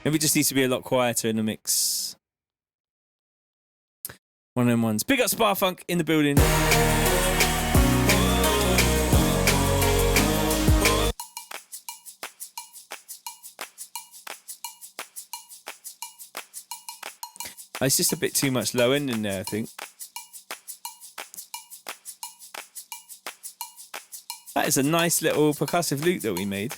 Maybe it just needs to be a lot quieter in the mix. One of them ones. Big up Sparfunk in the building. It's just a bit too much low end in there, I think. That is a nice little percussive loop that we made.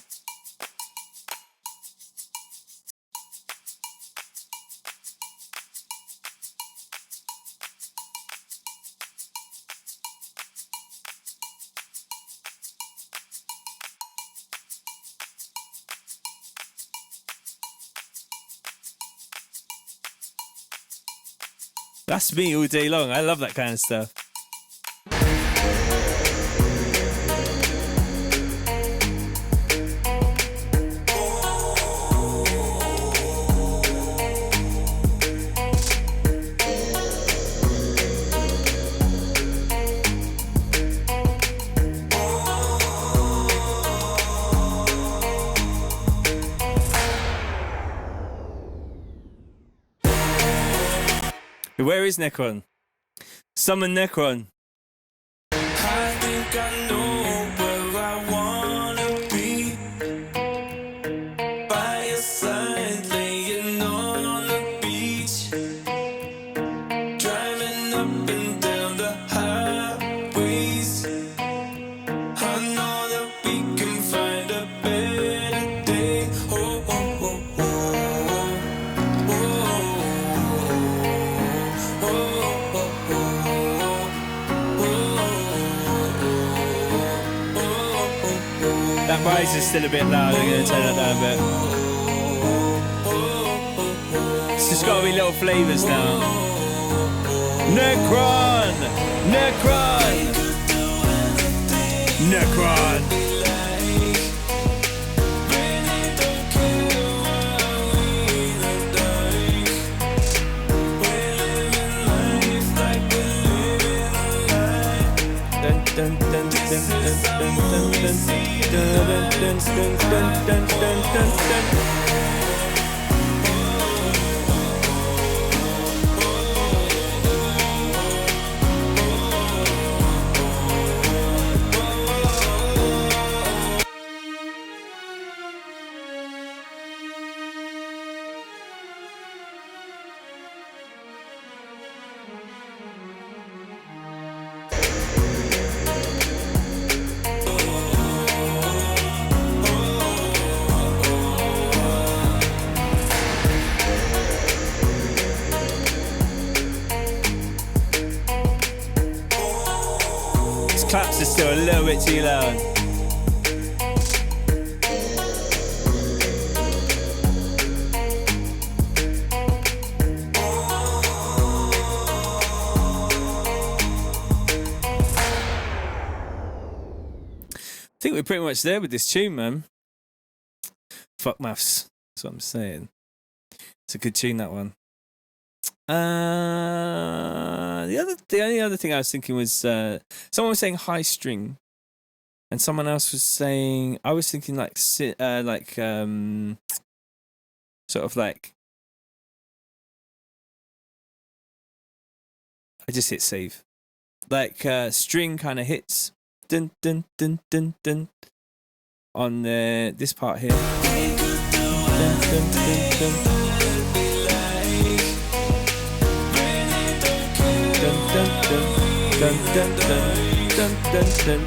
That's me all day long. I love that kind of stuff. Where is Necron? Summon Necron. I think I know where I wanna be. By your side, laying on the beach. Driving up and down the highways. I know that we can find a better day. Oh, oh, oh, oh, oh. That rise is still a bit loud. I'm going to turn that down a bit. It's just got to be little flavours now. Necron! Necron! Necron! Dun, dun, dun, dun, dun, dun, dun, dun, dun, dun, dun, dun, dun. Claps are still a little bit too loud. I think we're pretty much there with this tune, man. Fuck maths. That's what I'm saying. It's a good tune, that one. The only other thing I was thinking was someone was saying high string, and someone else was saying, I was thinking like sort of like, I just hit save, like string kind of hits dun dun dun dun dun on this part here. Dun, dun, dun, dun. Dun, dun, dun, dun, dun, dun.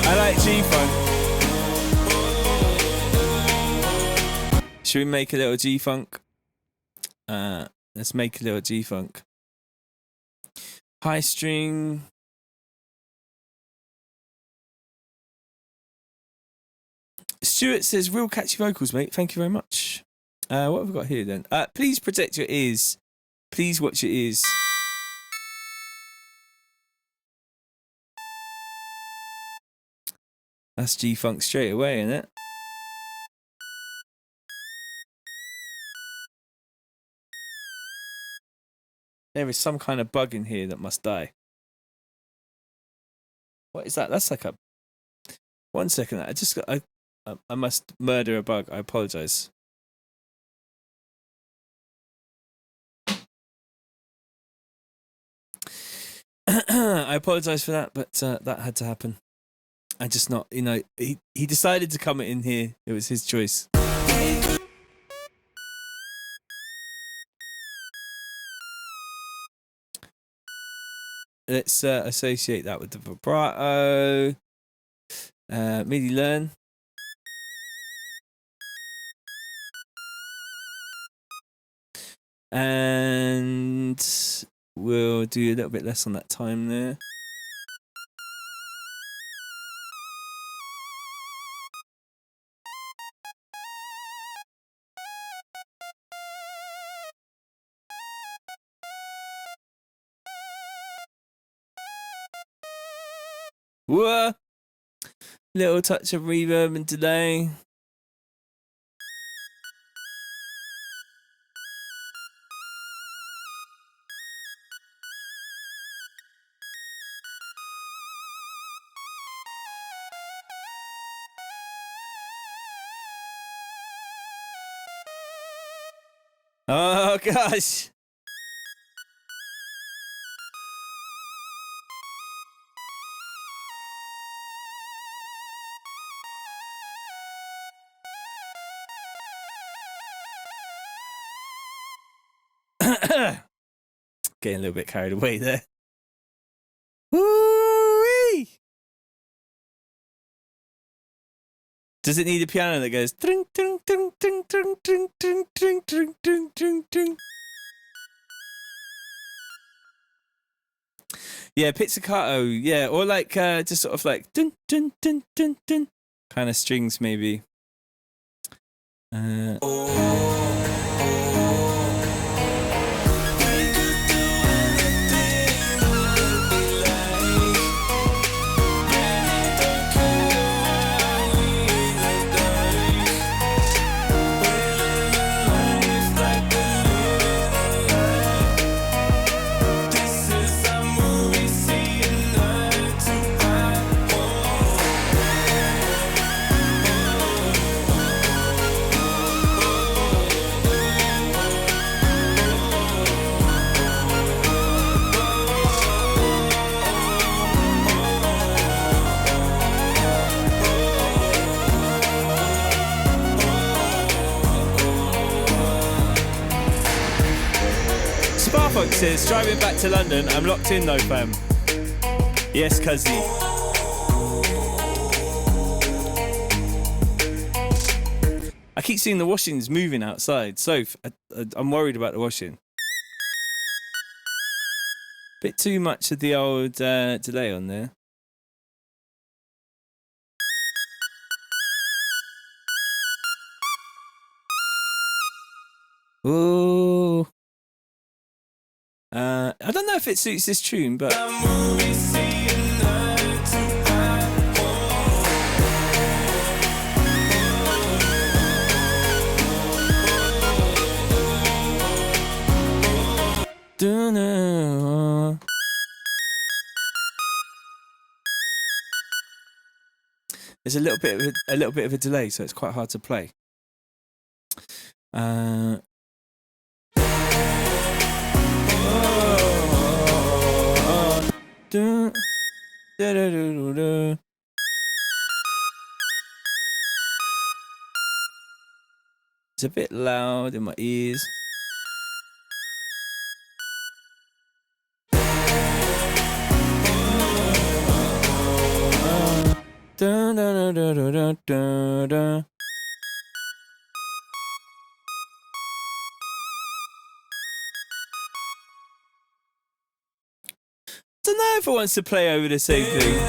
I like G-Funk. Should we make a little G-Funk? Let's make a little G-Funk. High string. Stuart says, real catchy vocals, mate. Thank you very much. What have we got here then? Please protect your ears. Please watch your ears. That's G-Funk straight away, isn't it? There is some kind of bug in here that must die. What is that? That's like a... 1 second. I must murder a bug. I apologize. I apologize for that, but that had to happen. I just not, you know, he decided to come in here. It was his choice. Let's associate that with the vibrato. MIDI learn. And we'll do a little bit less on that time there. Whoa! Little touch of reverb and delay. Oh gosh! Getting a little bit carried away there. Woo-wee! Does it need a piano that goes tring tring tring tring tring tring tring tring tring tring tring tring? Yeah, pizzicato. Yeah, or like just sort of like dun dun dun dun dun kind of strings maybe. Sparfolk says, driving back to London, I'm locked in though, fam. Yes, cuzzy. I keep seeing the washings moving outside, so I'm worried about the washing. Bit too much of the old delay on there. Ooh. I don't know if it suits this tune, but don't know. There's a little bit of a delay, so it's quite hard to play. It's a bit loud in my ears. Don't know if it wants to play over the same thing.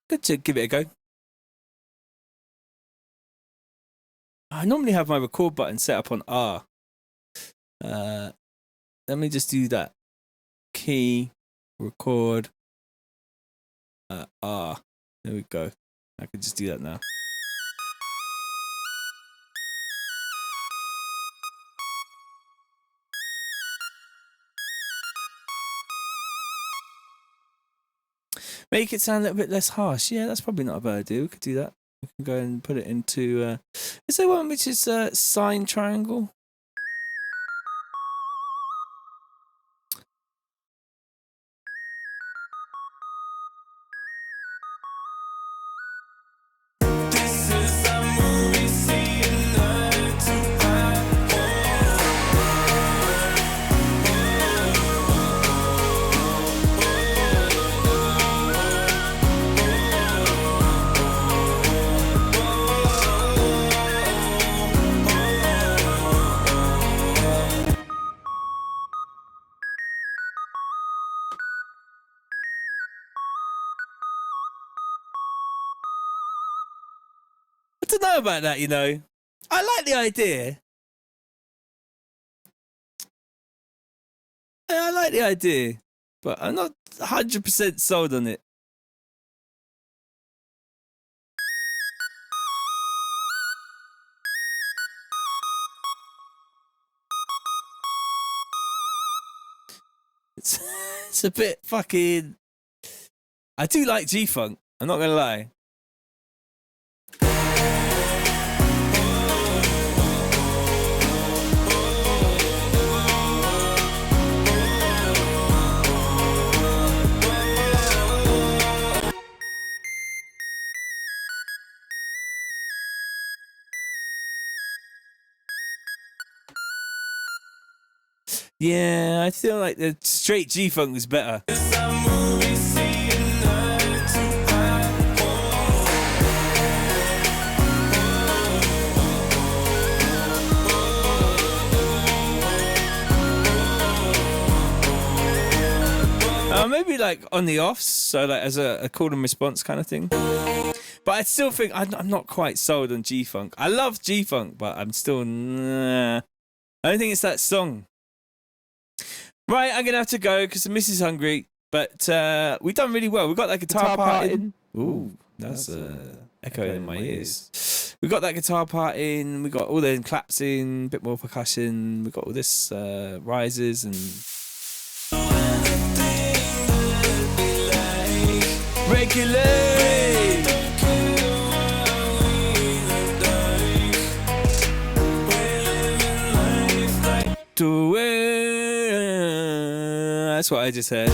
Good to give it a go. I normally have my record button set up on R. Let me just do that. Key, record, R. There we go. I can just do that now. Make it sound a little bit less harsh. Yeah, that's probably not a bad idea. We could do that. We can go and put it into... is there one which is sine triangle? This is a movie scene eye to eye. I don't know about that, you know. I like the idea. I like the idea, but I'm not 100% sold on it. It's a bit fucking... I do like G-Funk, I'm not gonna lie. Yeah, I feel like the straight G-Funk was better. It's a movie scene eye to Maybe like on the offs, so like as a call and response kind of thing. But I still think I'm not quite sold on G-Funk. I love G-Funk, but I'm still... Nah. I don't think it's that song. Right, I'm going to have to go because the missus is hungry. But we've done really well. We got that guitar part in. Ooh, that's echoing in my ears. We got that guitar part in. We got all the claps in, a bit more percussion. We got all this rises and... Regulate! Do it. That's what I just heard.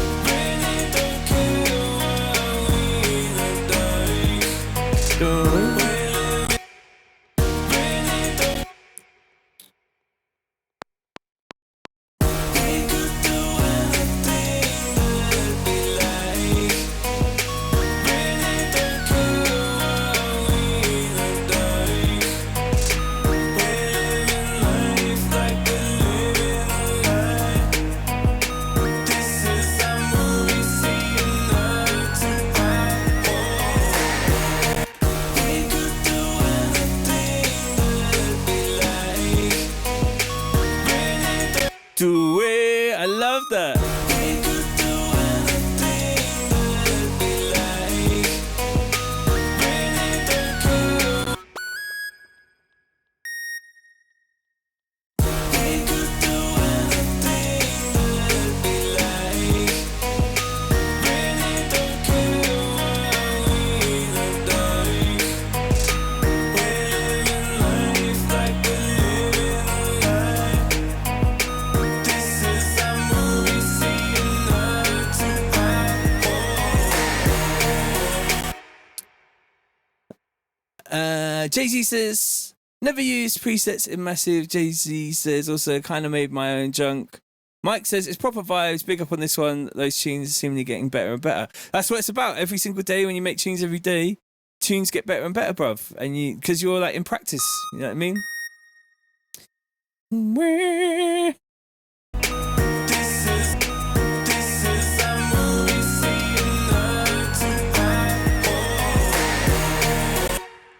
Do it. I love that. Jay-Z says, never used presets in Massive. Jay-Z says, also kind of made my own junk. Mike says, it's proper vibes. Big up on this one. Those tunes are seemingly getting better and better. That's what it's about. Every single day when you make tunes every day, tunes get better and better, bruv. And because you're like in practice. You know what I mean?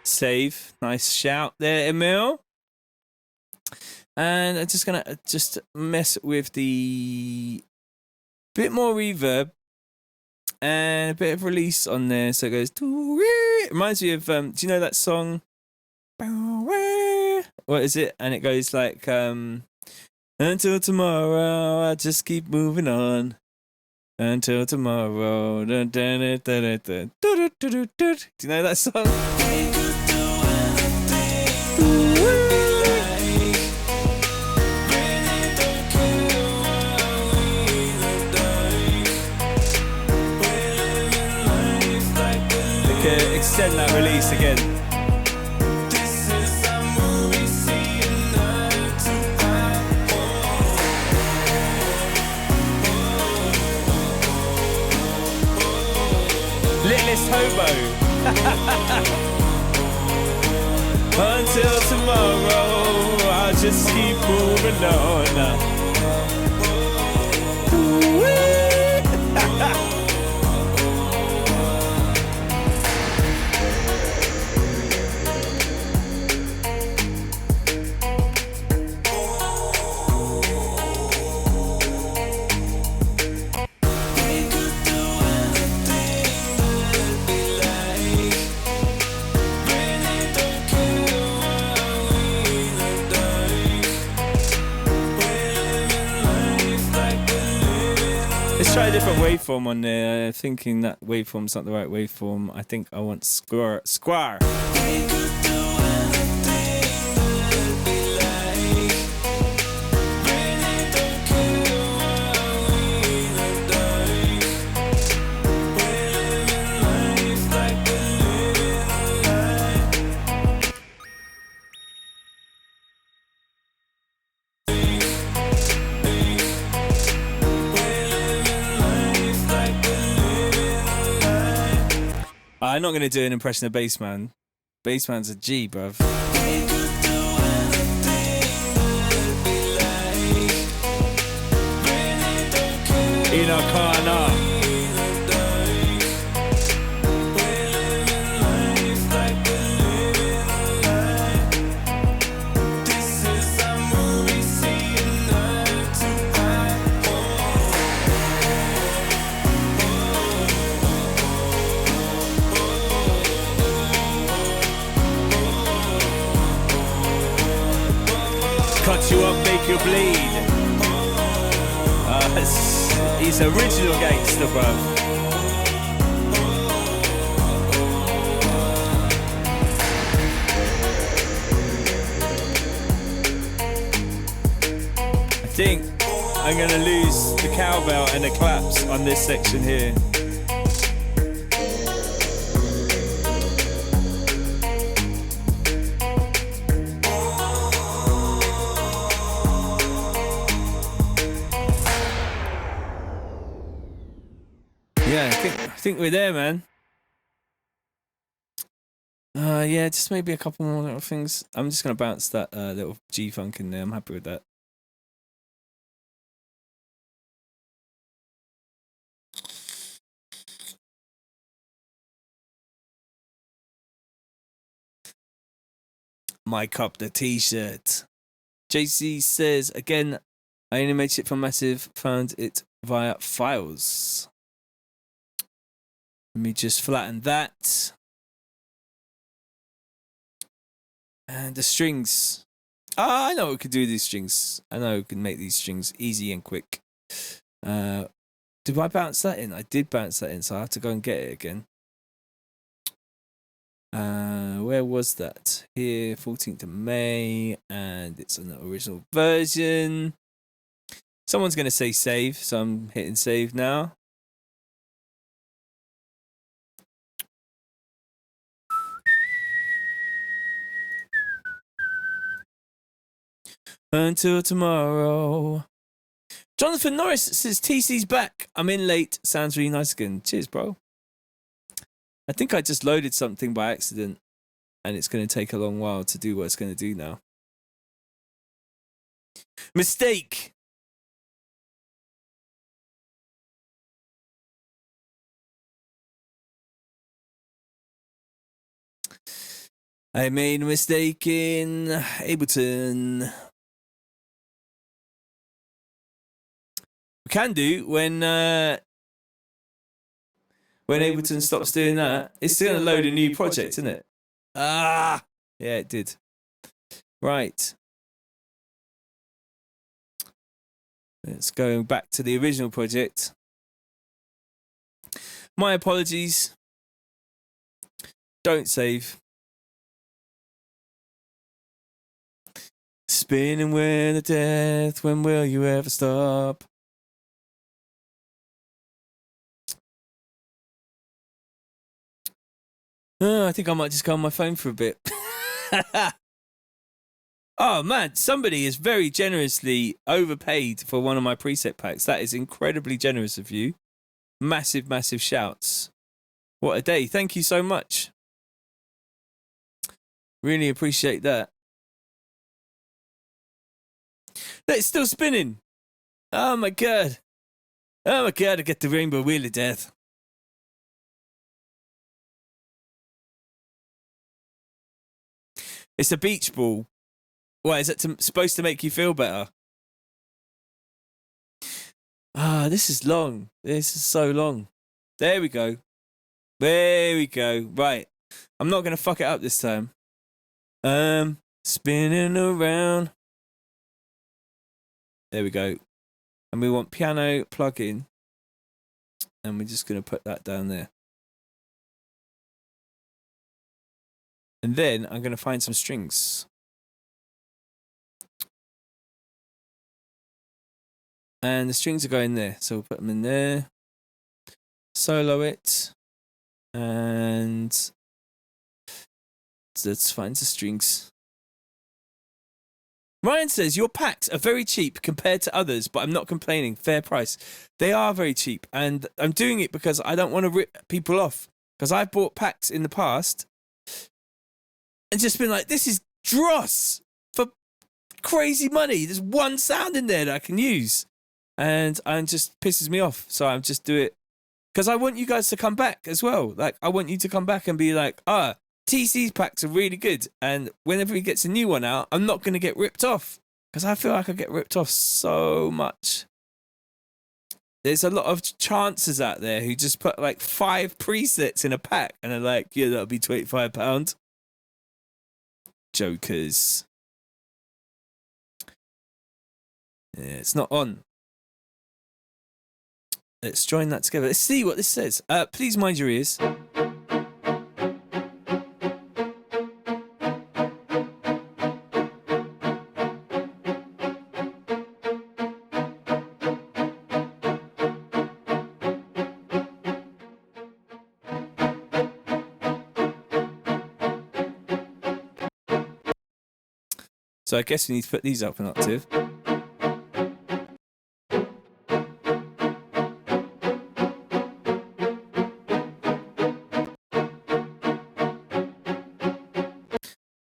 Save. Nice shout there, Emil. And I'm just gonna mess with the bit more reverb and a bit of release on there, so it goes. It reminds me of do you know that song? What is it? And it goes like until tomorrow, I just keep moving on. Until tomorrow. Do you know that song? Okay, extend that release again. Littlest hobo. Until tomorrow, I'll just keep moving on. Let's try a different waveform on there. Thinking that waveform's not the right waveform. I think I want square. I'm not going to do an impression of Bassman. Bassman's a G, bruv. Inakana. Cut you up, make you bleed. He's original gangster, bruv. I think I'm gonna lose the cowbell and the claps on this section here. Yeah, I think we're there, man. Yeah, just maybe a couple more little things. I'm just gonna bounce that little G-funk in there. I'm happy with that. My Cup, the t-shirt. JC says, again, I animated it from Massive, found it via files. Let me just flatten that. And the strings. I know we could do these strings. I know we can make these strings easy and quick. Did I bounce that in? I did bounce that in, so I have to go and get it again. Where was that? Here, 14th of May, and it's an original version. Someone's going to say save, so I'm hitting save now. Until tomorrow. Jonathan Norris says TC's back. I'm in late. Sounds really nice again. Cheers, bro. I think I just loaded something by accident, and it's going to take a long while to do what it's going to do now. Mistake. I made a mistake in Ableton. can do when Ableton stops doing that. It's going to load a new project, isn't it? Ah, yeah, it did. Right. Let's go back to the original project. My apologies. Don't save. Spinning with the death, when will you ever stop? Oh, I think I might just go on my phone for a bit. Oh man, somebody is very generously overpaid for one of my preset packs. That is incredibly generous of you. Massive, massive shouts. What a day. Thank you so much. Really appreciate that. It's still spinning. Oh my god. Oh my god, I get the rainbow wheel of death. It's a beach ball. Why, is it supposed to make you feel better? Ah, this is long. This is so long. There we go. There we go. Right. I'm not going to fuck it up this time. Spinning around. There we go. And we want piano plug-in. And we're just going to put that down there. And then I'm going to find some strings. And the strings are going there. So we'll put them in there. Solo it. And let's find the strings. Ryan says, your packs are very cheap compared to others, but I'm not complaining. Fair price. They are very cheap. And I'm doing it because I don't want to rip people off. Because I've bought packs in the past and just been like, this is dross for crazy money. There's one sound in there that I can use. And it just pisses me off. So I just do it because I want you guys to come back as well. Like, I want you to come back and be like, TC's packs are really good. And whenever he gets a new one out, I'm not going to get ripped off. Because I feel like I get ripped off so much. There's a lot of chances out there who just put like 5 presets in a pack. And they're like, yeah, that'll be £25. Jokers. Yeah, it's not on. Let's join that together. Let's see what this says. Please mind your ears. So I guess we need to put these up an octave.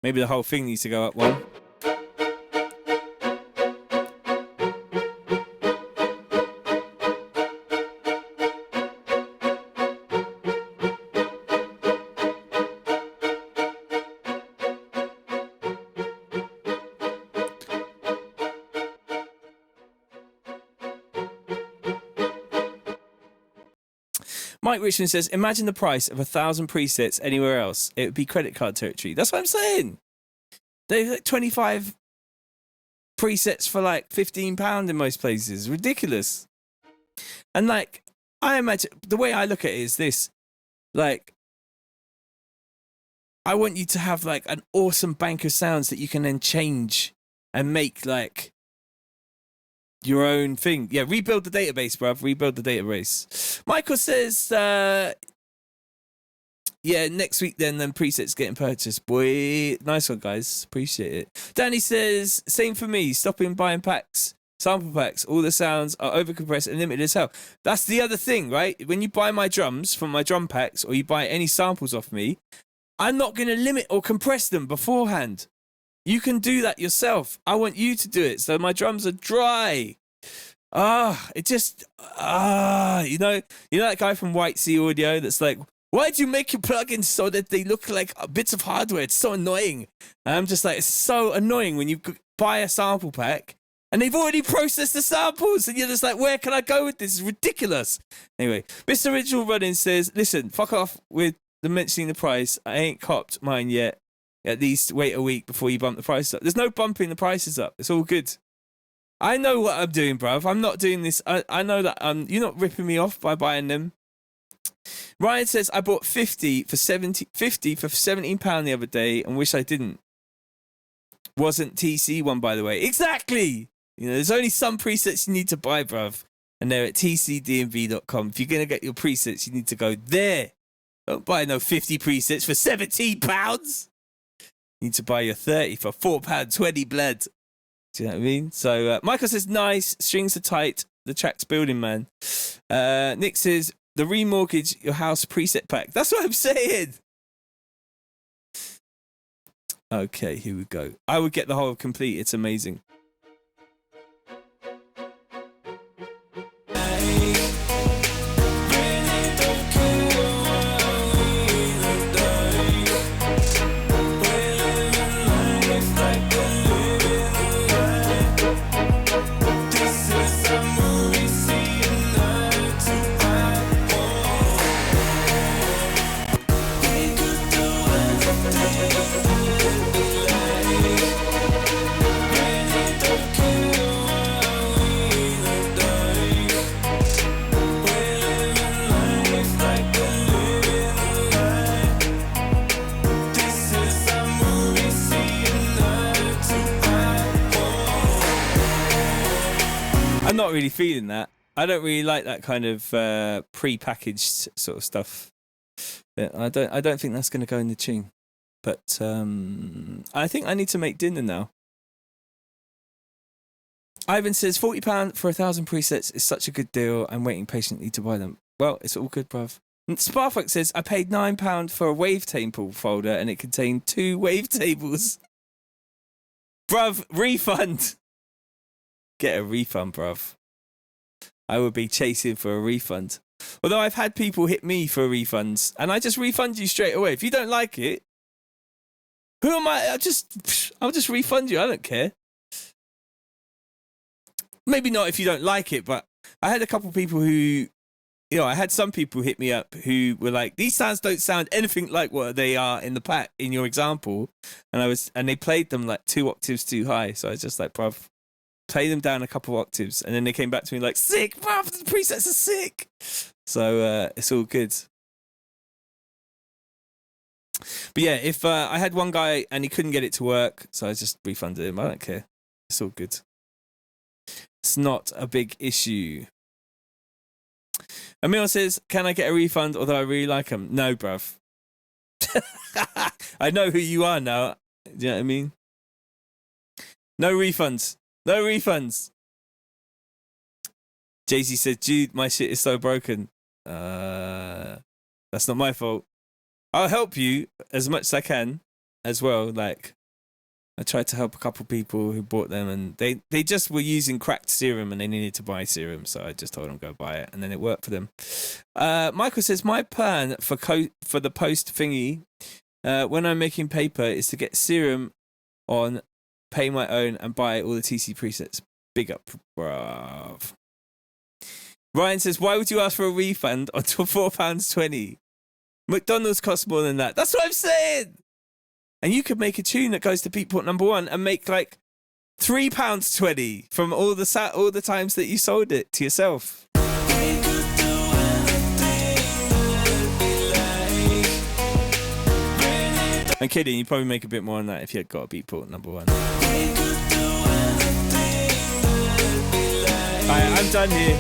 Maybe the whole thing needs to go up one. Mike Richmond says, imagine the price of 1,000 presets anywhere else. It would be credit card territory. That's what I'm saying. They've like 25 presets for like £15 in most places. Ridiculous. And like, I imagine, the way I look at it is this. Like, I want you to have like an awesome bank of sounds that you can then change and make like your own thing. Yeah, rebuild the database, bruv. Rebuild the database. Michael says, yeah, next week then presets getting purchased. Boy, nice one, guys. Appreciate it. Danny says, same for me. Stopping buying packs, sample packs. All the sounds are overcompressed and limited as hell. That's the other thing, right? When you buy my drums from my drum packs or you buy any samples off me, I'm not going to limit or compress them beforehand. You can do that yourself. I want you to do it. So my drums are dry. You know that guy from White Sea Audio that's like, why'd you make your plugins so that they look like bits of hardware? It's so annoying. And I'm just like, it's so annoying when you buy a sample pack And they've already processed the samples, and you're just like, where can I go with this? It's ridiculous. Anyway, Mr. Original Running says, listen, fuck off with the mentioning the price. I ain't copped mine yet. At least wait a week before you bump the price up. There's no bumping the prices up. It's all good. I know what I'm doing, bruv. I'm not doing this. I know that you're not ripping me off by buying them. Ryan says, I bought 50 for £17 the other day and wish I didn't. Wasn't TC one, by the way. Exactly! You know, there's only some presets you need to buy, bruv. And they're at tcdnbl.com. If you're going to get your presets, you need to go there. Don't buy no 50 presets for £17. You need to buy your 30 for £4.20 blood. Do you know what I mean? So Michael says, nice. Strings are tight. The track's building, man. Nick says, the remortgage your house preset pack. That's what I'm saying. Okay, here we go. I would get the whole complete. It's amazing. I'm not really feeling that. I don't really like that kind of pre-packaged sort of stuff. But I don't think that's going to go in the tune. But I think I need to make dinner now. Ivan says £40 for 1,000 presets is such a good deal. I'm waiting patiently to buy them. Well, it's all good, bruv. Sparfuck says I paid £9 for a wavetable folder and it contained 2 wavetables. Bruv, refund. Get a refund, bruv. I would be chasing for a refund. Although I've had people hit me for refunds, and I just refund you straight away. If you don't like it, who am I? I'll just refund you. I don't care. Maybe not if you don't like it, but I had a couple of people who, I had some people hit me up who were like, these sounds don't sound anything like what they are in the pack in your example, and they played them like 2 octaves too high. So I was just like, bruv, play them down a couple of octaves, and then they came back to me like, sick, bruv, the presets are sick. So it's all good. But yeah, if I had one guy and he couldn't get it to work, so I just refunded him. I don't care. It's all good. It's not a big issue. Emil says, can I get a refund although I really like them? No, bruv. I know who you are now. Do you know what I mean? No refunds. No refunds. Jay-Z said, dude, my shit is so broken. That's not my fault. I'll help you as much as I can as well. Like, I tried to help a couple people who bought them, and they just were using cracked serum and they needed to buy serum, so I just told them go buy it, and then it worked for them. Michael says, my plan for the post thingy when I'm making paper is to get serum on, pay my own, and buy all the TC presets. Big up, bruv. Ryan says, why would you ask for a refund on £4.20? McDonald's costs more than that. That's what I'm saying. And you could make a tune that goes to Beatport #1 and make like £3.20 from all the times that you sold it to yourself. I'm kidding. You'd probably make a bit more on that if you had got a Beatport #1. Alright, I'm done here.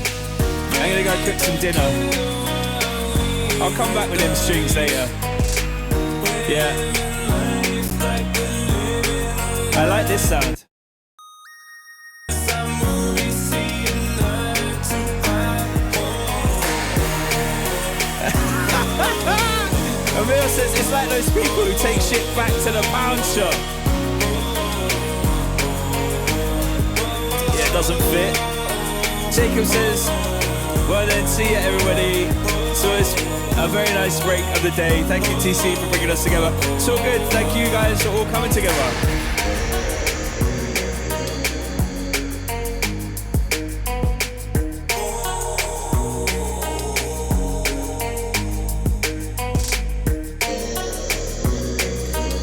I'm gonna go cook some dinner. I'll come back with them strings later. Yeah. I like this sound. Emil says it's like those people who take shit back to the pound shop. Yeah, it doesn't fit. Jacob says, well then, see ya everybody. So it's a very nice break of the day. Thank you TC for bringing us together. It's all good. Thank you guys for all coming together.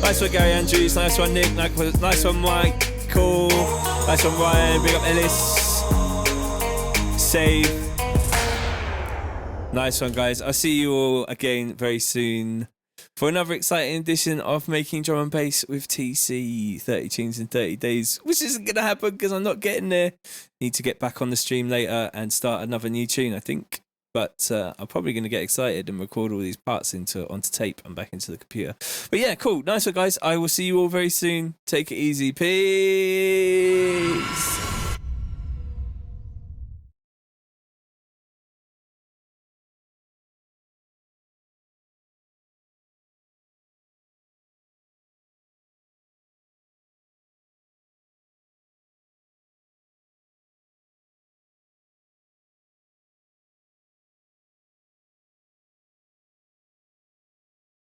Nice one, Gary Andrews. Nice one, Nick. Nice one, Mike. Cool. Nice one, Ryan. Big up, Ellis. Save. Nice one, guys. I'll see you all again very soon for another exciting edition of Making Drum and Bass with TC, 30 tunes in 30 days, which isn't going to happen because I'm not getting there. Need to get back on the stream later and start another new tune, I think. But I'm probably going to get excited and record all these parts onto tape and back into the computer. But yeah, cool. Nice one, guys. I will see you all very soon. Take it easy. Peace.